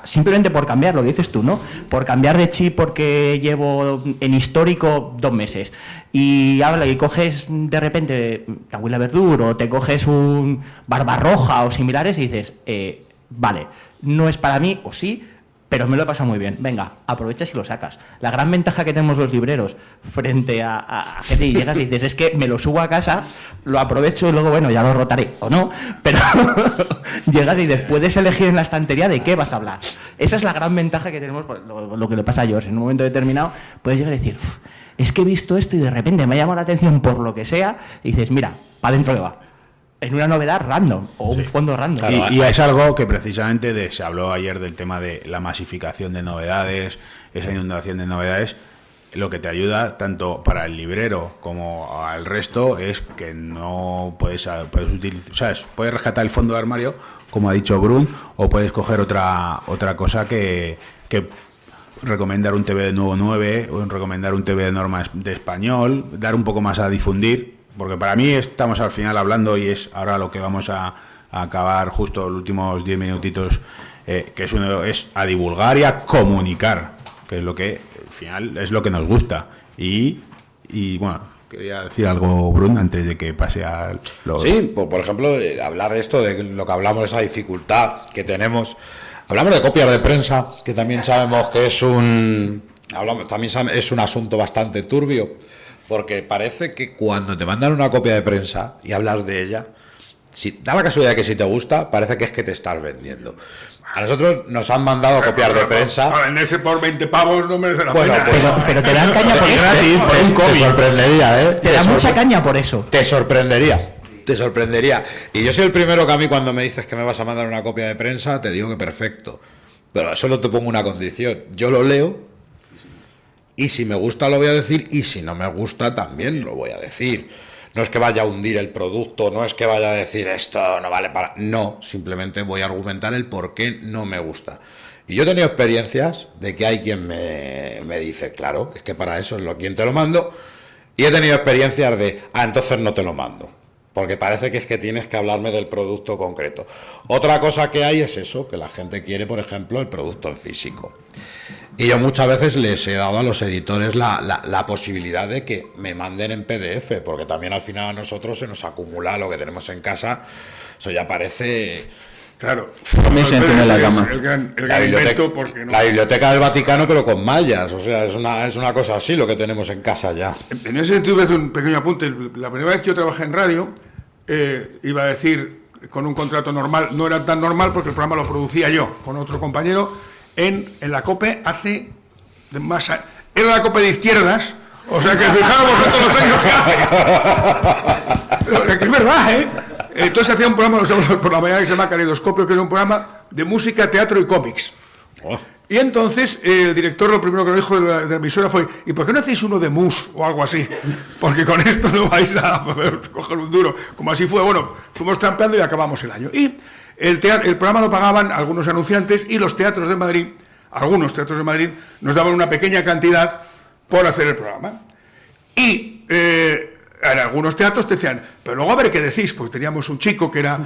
simplemente por cambiar, lo que dices tú, ¿no? Por cambiar de chip porque llevo en histórico 2 meses y coges de repente la Huila Verdur o te coges un Barbarroja o similares y dices, vale, no es para mí, o sí, pero me lo he pasado muy bien. Venga, aprovechas y lo sacas. La gran ventaja que tenemos los libreros frente a gente y llegas y dices, es que me lo subo a casa, lo aprovecho y luego, bueno, ya lo rotaré, o no, pero llegas y dices, puedes elegir en la estantería de qué vas a hablar. Esa es la gran ventaja que tenemos, lo que le pasa a George. En un momento determinado puedes llegar y decir, es que he visto esto y de repente me ha llamado la atención por lo que sea, y dices, mira, para adentro le va. En una novedad random o un fondo random. Claro, Y es algo que precisamente se habló ayer del tema de la masificación de novedades, esa inundación de novedades. Lo que te ayuda tanto para el librero como al resto es que no puedes utilizar, ¿sabes? Puedes rescatar el fondo de armario, como ha dicho Brun, o puedes coger otra cosa que recomendar un TV de nuevo 9 o recomendar un TV de normas de español, dar un poco más a difundir. Porque para mí estamos al final hablando, y es ahora lo que vamos a acabar justo los últimos 10 minutitos, que es a divulgar y a comunicar, que es lo que al final es lo que nos gusta. Y bueno, quería decir algo, Brun, antes de que pase a los... Sí, pues, por ejemplo, hablar de esto, de lo que hablamos, esa dificultad que tenemos. Hablamos de copias de prensa, que también sabemos que es un asunto bastante turbio. Porque parece que cuando te mandan una copia de prensa y hablas de ella, da la casualidad que si te gusta, parece que es que te estás vendiendo. A nosotros nos han mandado copias de prensa. Para venderse por 20 pavos no merece la Bueno, pena. pues, Pero te dan caña por eso. Te sorprendería, ¿eh? Te da mucha caña por eso. Te sorprendería. Y yo soy el primero que a mí, cuando me dices que me vas a mandar una copia de prensa, te digo que perfecto. Pero solo te pongo una condición. Yo lo leo. Y si me gusta lo voy a decir, y si no me gusta también lo voy a decir. No es que vaya a hundir el producto, no es que vaya a decir esto no vale para... No, simplemente voy a argumentar el por qué no me gusta. Y yo he tenido experiencias de que hay quien me dice, claro, es que para eso es quien te lo mando. Y he tenido experiencias de, entonces no te lo mando. Porque parece que es que tienes que hablarme del producto concreto. Otra cosa que hay es eso, que la gente quiere, por ejemplo, el producto en físico. Y yo muchas veces les he dado a los editores la posibilidad de que me manden en PDF, porque también al final a nosotros se nos acumula lo que tenemos en casa. Eso ya parece... Claro. Me se encima en la cama. El gran invento, porque no... La biblioteca del Vaticano, pero con mallas. O sea, es una cosa así lo que tenemos en casa ya. En ese sentido, voy a hacer un pequeño apunte. La primera vez que yo trabajé en radio, iba a decir, con un contrato normal, no era tan normal porque el programa lo producía yo, con otro compañero, en la COPE hace más años. Era la COPE de izquierdas, o sea que fijaros vosotros los años que hace. Que es verdad, ¿eh? Entonces hacía un programa los sábados por la mañana que se llama Caleidoscopio, que era un programa de música, teatro y cómics. Oh. Y entonces el director lo primero que nos dijo de la emisora fue, ¿y por qué no hacéis uno de mus o algo así? Porque con esto no vais a coger un duro. Como así fue, bueno, fuimos trampeando y acabamos el año. Y el programa lo pagaban algunos anunciantes, y los teatros de Madrid, algunos teatros de Madrid, nos daban una pequeña cantidad por hacer el programa. Y en algunos teatros te decían, pero luego a ver qué decís, porque teníamos un chico que era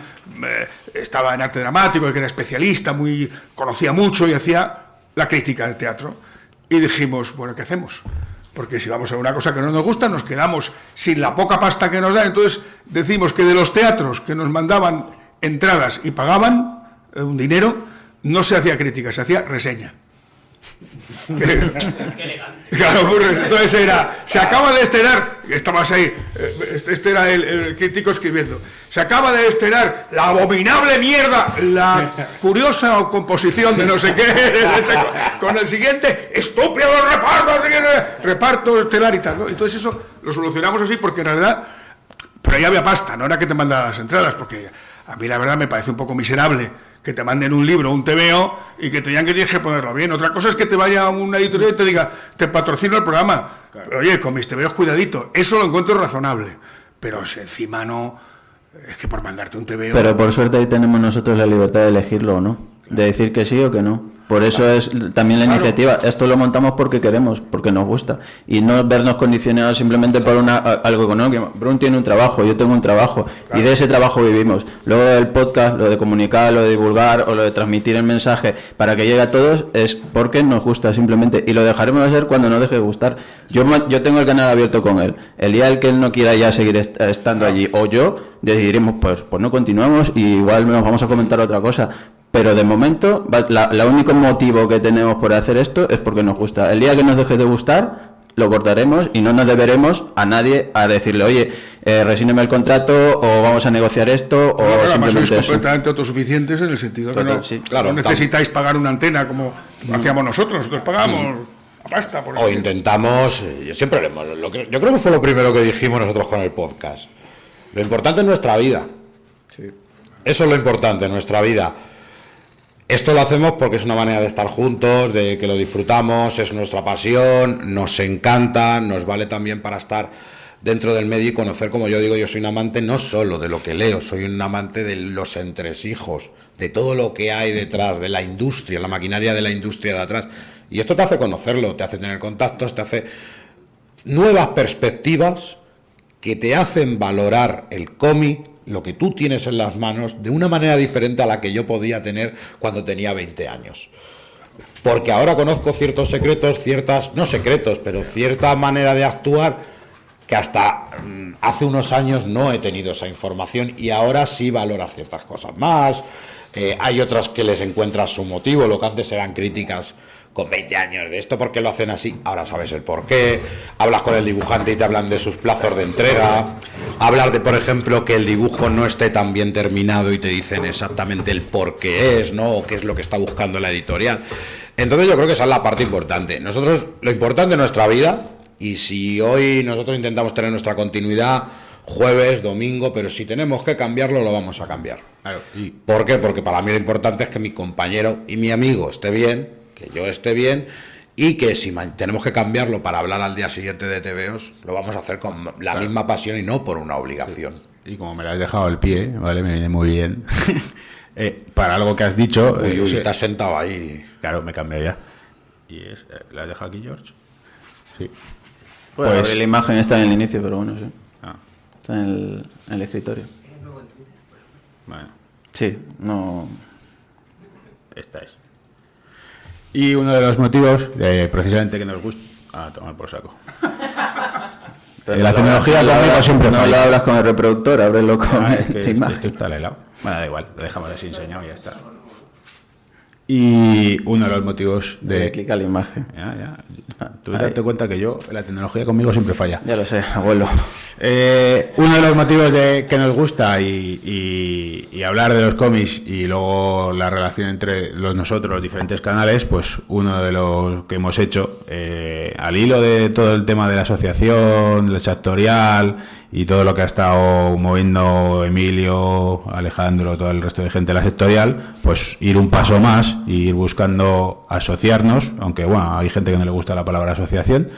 estaba en arte dramático, y que era especialista, conocía mucho y hacía la crítica del teatro. Y dijimos, bueno, ¿qué hacemos? Porque si vamos a una cosa que no nos gusta, nos quedamos sin la poca pasta que nos da. Entonces decimos que de los teatros que nos mandaban entradas y pagaban un dinero, no se hacía crítica, se hacía reseña. Claro, entonces se acaba de estrenar, estabas ahí, este era el crítico escribiendo, se acaba de estrenar la abominable mierda, la curiosa composición de no sé qué, con el siguiente estúpido reparto estelar y tal, ¿no? Entonces eso lo solucionamos así, porque en realidad, pero ahí había pasta, no era que te mandaran las entradas, porque a mí la verdad me parece un poco miserable que te manden un libro, un TVO, y que te digan que tienes que ponerlo bien. Otra cosa es que te vaya a una editorial y te diga, te patrocino el programa. Claro. Pero, oye, con mis TVOs cuidadito. Eso lo encuentro razonable. Pero si encima no... Es que por mandarte un TVO... Pero por suerte ahí tenemos nosotros la libertad de elegirlo o no. Claro. De decir que sí o que no. Por eso es también la iniciativa. Esto lo montamos porque queremos, porque nos gusta. Y no vernos condicionados simplemente por algo económico. Brun tiene un trabajo, yo tengo un trabajo. Claro. Y de ese trabajo vivimos. Luego del podcast, lo de comunicar, lo de divulgar o lo de transmitir el mensaje para que llegue a todos es porque nos gusta simplemente. Y lo dejaremos de hacer cuando nos deje de gustar. Yo tengo el canal abierto con él. El día en que él no quiera ya seguir estando allí, o yo, decidiremos, pues no continuamos y igual nos vamos a comentar otra cosa. pero de momento la único motivo que tenemos por hacer esto es porque nos gusta. El día que nos deje de gustar, lo cortaremos y no nos deberemos a nadie a decirle, oye, resígneme el contrato o vamos a negociar esto o Además, simplemente sois eso. completamente autosuficientes en el sentido que Total, no, sí. Claro, no necesitáis pagar una antena como hacíamos nosotros pagamos la pasta. Por O ejemplo. intentamos, yo creo que fue lo primero que dijimos nosotros con el podcast. Lo importante es nuestra vida. Eso es lo importante, nuestra vida. Esto lo hacemos porque es una manera de estar juntos, de que lo disfrutamos, es nuestra pasión, nos encanta, nos vale también para estar dentro del medio y conocer, como yo digo, yo soy un amante no solo de lo que leo, soy un amante de los entresijos, de todo lo que hay detrás, de la industria, la maquinaria de la industria de atrás. Y esto te hace conocerlo, te hace tener contactos, te hace nuevas perspectivas que te hacen valorar el cómic, lo que tú tienes en las manos, de una manera diferente a la que yo podía tener cuando tenía 20 años. Porque ahora conozco ciertos secretos, no secretos, pero cierta manera de actuar que hasta hace unos años no he tenido esa información y ahora sí valoras ciertas cosas más. Hay otras que les encuentras su motivo, lo que antes eran críticas con 20 años de esto, ¿por qué lo hacen así? Ahora sabes el por qué. Hablas con el dibujante y te hablan de sus plazos de entrega. Hablar de, por ejemplo, que el dibujo no esté tan bien terminado y te dicen exactamente el por qué es, ¿no? O qué es lo que está buscando la editorial. Entonces yo creo que esa es la parte importante. Nosotros, lo importante en nuestra vida, y si hoy nosotros intentamos tener nuestra continuidad, jueves, domingo, pero si tenemos que cambiarlo, lo vamos a cambiar. Claro, y ¿Por qué? Porque para mí lo importante es que mi compañero y mi amigo esté bien, que yo esté bien, y que si tenemos que cambiarlo para hablar al día siguiente de TVOs, lo vamos a hacer con la misma pasión y no por una obligación. y como me lo has dejado al pie, ¿vale? Me viene muy bien. Para algo que has dicho... Uy, sí, te has sentado ahí. claro, me cambié ya. Y es... ¿La has dejado aquí, George? Sí. Pues, Pues- la imagen está en el inicio, pero bueno, sí. Ah, Está en el escritorio. bueno, Sí, no... esta es. Y uno de los motivos, precisamente que nos gusta... Ah, tomar por saco. La tecnología conmigo siempre no falla. lo hablas con el reproductor, ábrelo con Ah, es que esta imagen. está al helado. Bueno, da igual, lo dejamos así enseñado y ya está. Y uno de los motivos de... Clica la imagen. Ya. Tú Ahí. date cuenta que la tecnología conmigo siempre falla. Ya lo sé, abuelo. Uno de los motivos de que nos gusta y hablar de los cómics y luego la relación entre nosotros, los diferentes canales, pues uno de los que hemos hecho, al hilo de todo el tema de la asociación, el sectorial y todo lo que ha estado moviendo Emilio, Alejandro, todo el resto de gente de la sectorial, pues ir un paso más y ir buscando asociarnos, aunque bueno, hay gente que no le gusta la palabra asociación,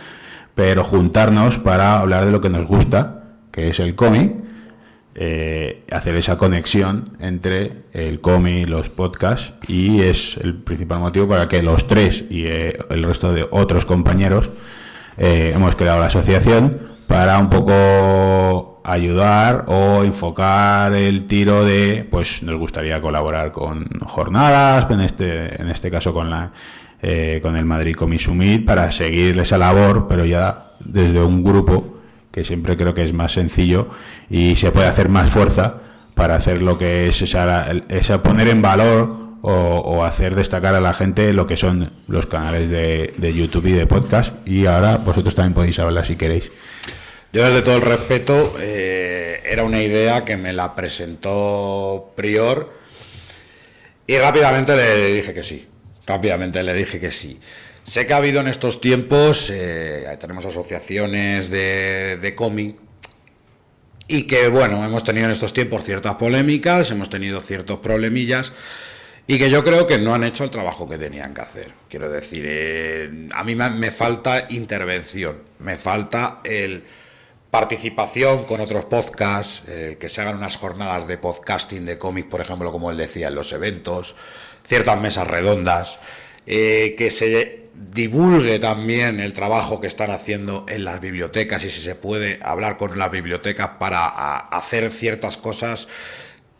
pero juntarnos para hablar de lo que nos gusta, que es el cómic, hacer esa conexión entre el cómic, los podcasts, y es el principal motivo para que los tres y el resto de otros compañeros hemos creado la asociación para un poco ayudar o enfocar el tiro de, pues nos gustaría colaborar con jornadas, en este caso con el Madrid Comic Summit, para seguir esa labor, pero ya desde un grupo, que siempre creo que es más sencillo y se puede hacer más fuerza para hacer lo que es esa poner en valor o hacer destacar a la gente lo que son los canales de YouTube y de podcast. Y ahora vosotros también podéis hablar si queréis. Yo, desde todo el respeto, era una idea que me la presentó Prior y rápidamente le dije que sí. Sé que ha habido en estos tiempos, tenemos asociaciones de cómic y que, bueno, hemos tenido en estos tiempos ciertas polémicas, hemos tenido ciertos problemillas y que yo creo que no han hecho el trabajo que tenían que hacer. Quiero decir, a mí me falta intervención, me falta participación con otros podcasts, que se hagan unas jornadas de podcasting de cómics, por ejemplo, como él decía, en los eventos, ciertas mesas redondas, que se divulgue también el trabajo que están haciendo en las bibliotecas y si se puede hablar con las bibliotecas para hacer ciertas cosas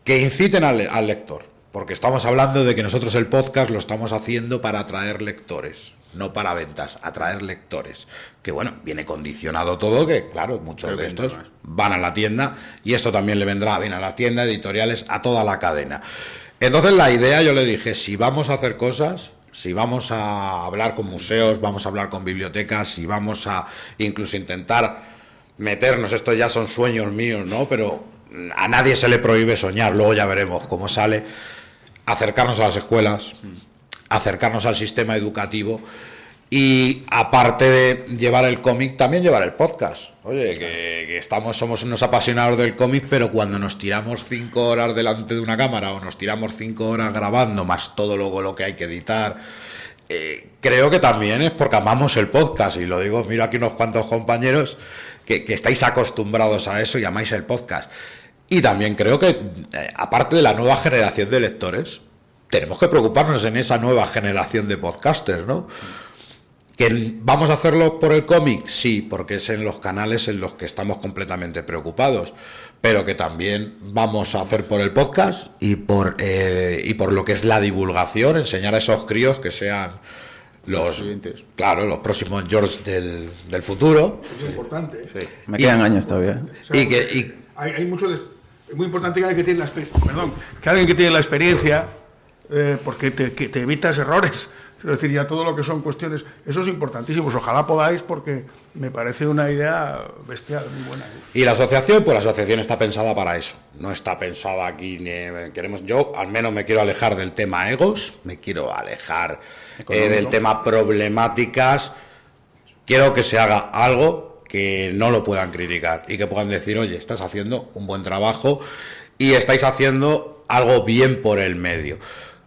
que inciten al lector, porque estamos hablando de que nosotros el podcast lo estamos haciendo para atraer lectores, no para ventas, atraer lectores, que bueno, viene condicionado todo, que claro, muchos de estos van a la tienda y esto también le vendrá bien a la tienda, editoriales, a toda la cadena. Entonces la idea, yo le dije, si vamos a hacer cosas, si vamos a hablar con museos, vamos a hablar con bibliotecas, si vamos a incluso intentar meternos, esto ya son sueños míos, ¿no? Pero a nadie se le prohíbe soñar, luego ya veremos cómo sale, acercarnos a las escuelas, acercarnos al sistema educativo y aparte de llevar el cómic, también llevar el podcast. Oye, que somos unos apasionados del cómic, pero cuando nos tiramos 5 horas delante de una cámara o nos tiramos 5 horas grabando, más todo luego lo que hay que editar, creo que también es porque amamos el podcast, y lo digo, miro aquí unos cuantos compañeros que estáis acostumbrados a eso y amáis el podcast. Y también creo que, aparte de la nueva generación de lectores, tenemos que preocuparnos en esa nueva generación de podcasters, ¿no? ¿Que vamos a hacerlo por el cómic? Sí, porque es en los canales en los que estamos completamente preocupados, pero que también vamos a hacer por el podcast y por lo que es la divulgación, enseñar a esos críos que sean los siguientes, claro, los próximos George del futuro. Es importante. Sí, me quedan años todavía. O sea, hay mucho es muy importante que alguien que tiene la experiencia, porque te evitas errores. Es decir, ya todo lo que son cuestiones, eso es importantísimo. Ojalá podáis, porque me parece una idea bestial, muy buena. Y la asociación, pues la asociación está pensada para eso. No está pensada aquí, yo al menos me quiero alejar del tema egos, me quiero alejar del tema problemáticas. Quiero que se haga algo que no lo puedan criticar y que puedan decir, oye, estás haciendo un buen trabajo y estáis haciendo algo bien por el medio.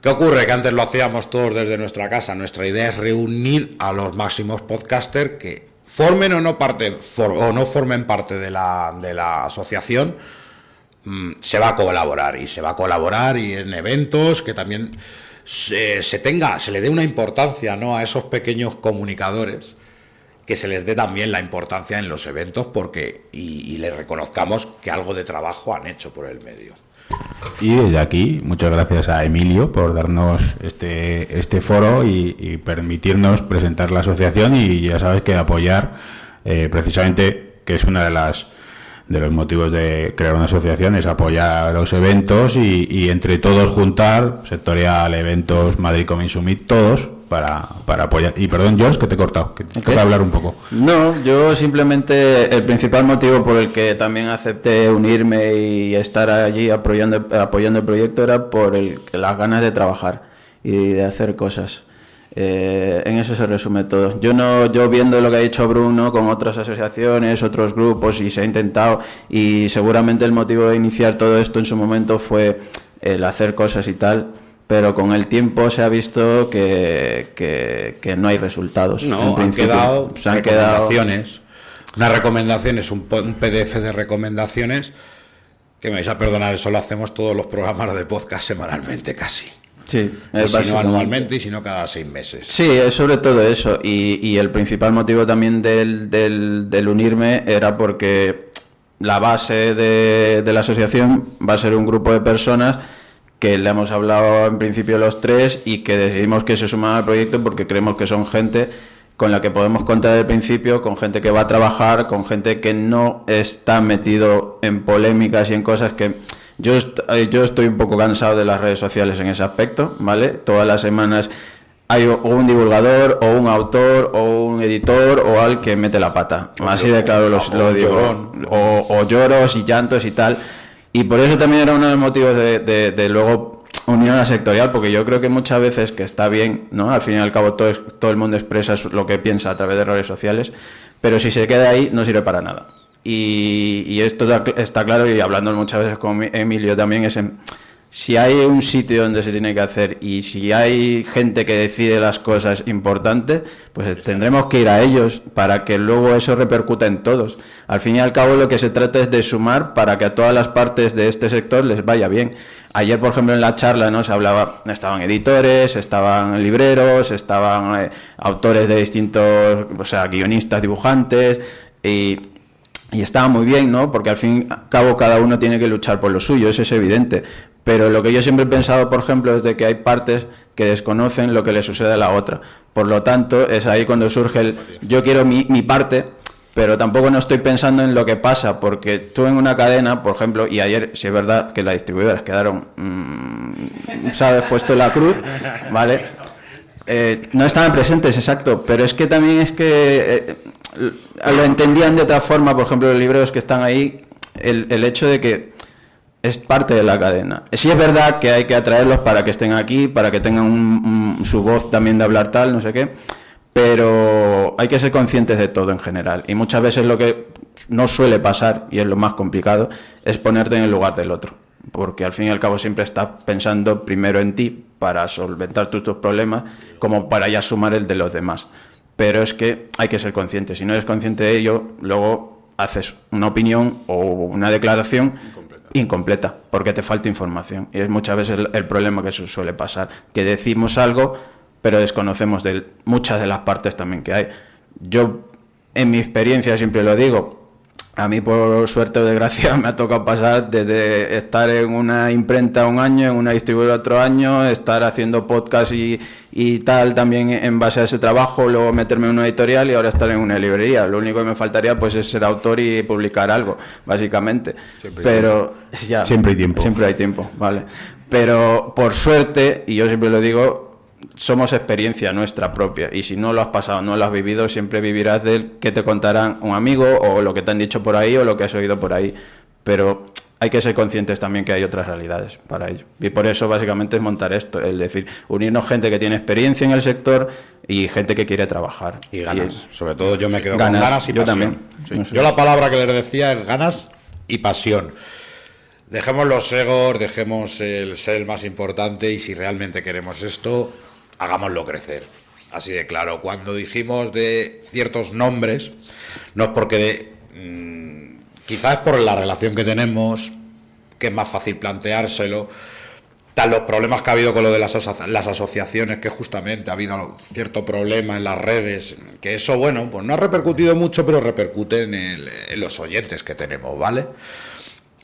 ¿Qué ocurre? Que antes lo hacíamos todos desde nuestra casa. Nuestra idea es reunir a los máximos podcasters que formen o no formen parte de la asociación. Se va a colaborar y en eventos que también se le dé una importancia, ¿no?, a esos pequeños comunicadores, que se les dé también la importancia en los eventos y les reconozcamos que algo de trabajo han hecho por el medio. Y desde aquí, muchas gracias a Emilio por darnos este foro y permitirnos presentar la asociación, y ya sabes que apoyar precisamente, que es una de los motivos de crear una asociación, es apoyar los eventos y entre todos juntar, sectorial, eventos, Madrid Comic Summit, todos para apoyar. Y perdón, George, que te he cortado, que te toca hablar un poco. No, yo simplemente, el principal motivo por el que también acepté unirme y estar allí apoyando el proyecto era por las ganas de trabajar y de hacer cosas. En eso se resume todo. Yo viendo lo que ha dicho Bruno con otras asociaciones, otros grupos, y se ha intentado, y seguramente el motivo de iniciar todo esto en su momento fue el hacer cosas y tal, pero con el tiempo se ha visto que no hay resultados. No, han quedado recomendaciones. Una recomendación es un PDF de recomendaciones, que me vais a perdonar, eso lo hacemos todos los programas de podcast semanalmente casi. Sí, si no anualmente y si no cada 6 meses. Sí, es sobre todo eso, y el principal motivo también del unirme era porque la base de la asociación va a ser un grupo de personas que le hemos hablado en principio los tres y que decidimos que se suman al proyecto porque creemos que son gente con la que podemos contar desde el principio, con gente que va a trabajar, con gente que no está metido en polémicas y en cosas que... Yo estoy un poco cansado de las redes sociales en ese aspecto, ¿vale? Todas las semanas hay o un divulgador, o un autor, o un editor, o al que mete la pata. Así de claro lo digo. O lloros y llantos y tal. Y por eso también era uno de los motivos de luego unir a la sectorial, porque yo creo que muchas veces, que está bien, ¿no? Al fin y al cabo todo el mundo expresa lo que piensa a través de redes sociales, pero si se queda ahí no sirve para nada. Y esto está claro, y hablando muchas veces con Emilio también, si hay un sitio donde se tiene que hacer y si hay gente que decide las cosas importantes, pues tendremos que ir a ellos para que luego eso repercuta en todos. Al fin y al cabo lo que se trata es de sumar para que a todas las partes de este sector les vaya bien. Ayer, por ejemplo, en la charla, ¿no?, se hablaba, estaban editores, estaban libreros, estaban autores de distintos, o sea, guionistas, dibujantes, y estaba muy bien, ¿no? Porque al fin y al cabo cada uno tiene que luchar por lo suyo, eso es evidente. Pero lo que yo siempre he pensado, por ejemplo, es de que hay partes que desconocen lo que le sucede a la otra. Por lo tanto, es ahí cuando surge yo quiero mi parte, pero tampoco no estoy pensando en lo que pasa, porque tú en una cadena, por ejemplo, y ayer sí es verdad que las distribuidoras quedaron, ¿sabes?, puesto la cruz, ¿vale? No estaban presentes, exacto, pero es que también es que lo entendían de otra forma, por ejemplo, los libreros que están ahí, el hecho de que es parte de la cadena. Sí es verdad que hay que atraerlos para que estén aquí, para que tengan su voz también de hablar tal, no sé qué, pero hay que ser conscientes de todo en general, y muchas veces lo que no suele pasar, y es lo más complicado, es ponerte en el lugar del otro, porque al fin y al cabo siempre estás pensando primero en ti para solventar tus problemas, como para ya sumar el de los demás. Pero es que hay que ser consciente. Si no eres consciente de ello, luego haces una opinión o una declaración incompleta, porque te falta información. Y es muchas veces el problema que suele pasar, que decimos algo, pero desconocemos de muchas de las partes también que hay. Yo, en mi experiencia, siempre lo digo, a mí por suerte o desgracia me ha tocado pasar desde estar en una imprenta un año, en una distribuidora otro año, estar haciendo podcast y tal también en base a ese trabajo, luego meterme en una editorial y ahora estar en una librería. Lo único que me faltaría pues es ser autor y publicar algo, básicamente. Siempre hay tiempo, vale. Pero por suerte, y yo siempre lo digo, somos experiencia nuestra propia, y si no lo has pasado, no lo has vivido, siempre vivirás del que te contarán un amigo o lo que te han dicho por ahí o lo que has oído por ahí, pero hay que ser conscientes también que hay otras realidades para ello, y por eso básicamente es montar esto, es decir, unirnos gente que tiene experiencia en el sector y gente que quiere trabajar y ganas, sobre todo yo me quedo ganas, con ganas y yo pasión. también, sí. Yo la palabra que les decía es ganas y pasión. Dejemos los egos, dejemos el ser el más importante, y si realmente queremos esto, hagámoslo crecer. Así de claro. Cuando dijimos de ciertos nombres, no es porque quizás por la relación que tenemos, que es más fácil planteárselo, tal los problemas que ha habido con lo de las asociaciones, que justamente ha habido cierto problema en las redes, que eso, bueno, pues no ha repercutido mucho, pero repercute en los oyentes que tenemos, ¿vale?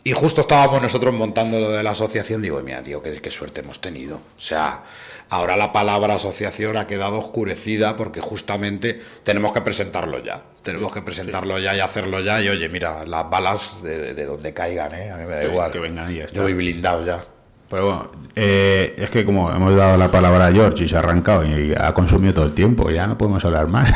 Y justo estábamos nosotros montando lo de la asociación, digo, mira, tío, qué suerte hemos tenido. O sea, ahora la palabra asociación ha quedado oscurecida porque justamente tenemos que presentarlo ya. Tenemos que presentarlo ya y hacerlo ya. Y oye, mira, las balas de donde caigan, a mí me da igual. Que vengan y ya está. Yo voy blindado ya. Pero bueno, es que como hemos dado la palabra a George y se ha arrancado y ha consumido todo el tiempo, ya no podemos hablar más.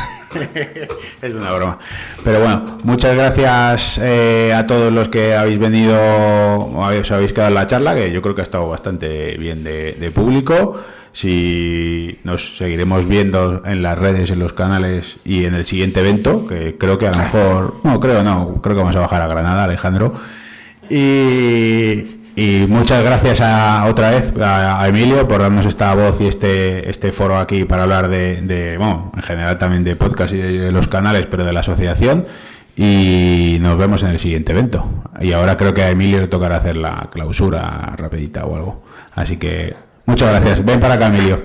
Es una broma. Pero bueno, muchas gracias a todos los que habéis venido o os habéis quedado en la charla, que yo creo que ha estado bastante bien de público. Si nos seguiremos viendo en las redes, en los canales y en el siguiente evento, que creo que a lo mejor, creo que vamos a bajar a Granada, Alejandro. Y muchas gracias otra vez a Emilio por darnos esta voz y este foro aquí para hablar bueno, en general también de podcast y de los canales, pero de la asociación. Y nos vemos en el siguiente evento. Y ahora creo que a Emilio le tocará hacer la clausura rapidita o algo. Así que muchas gracias. Ven para acá, Emilio.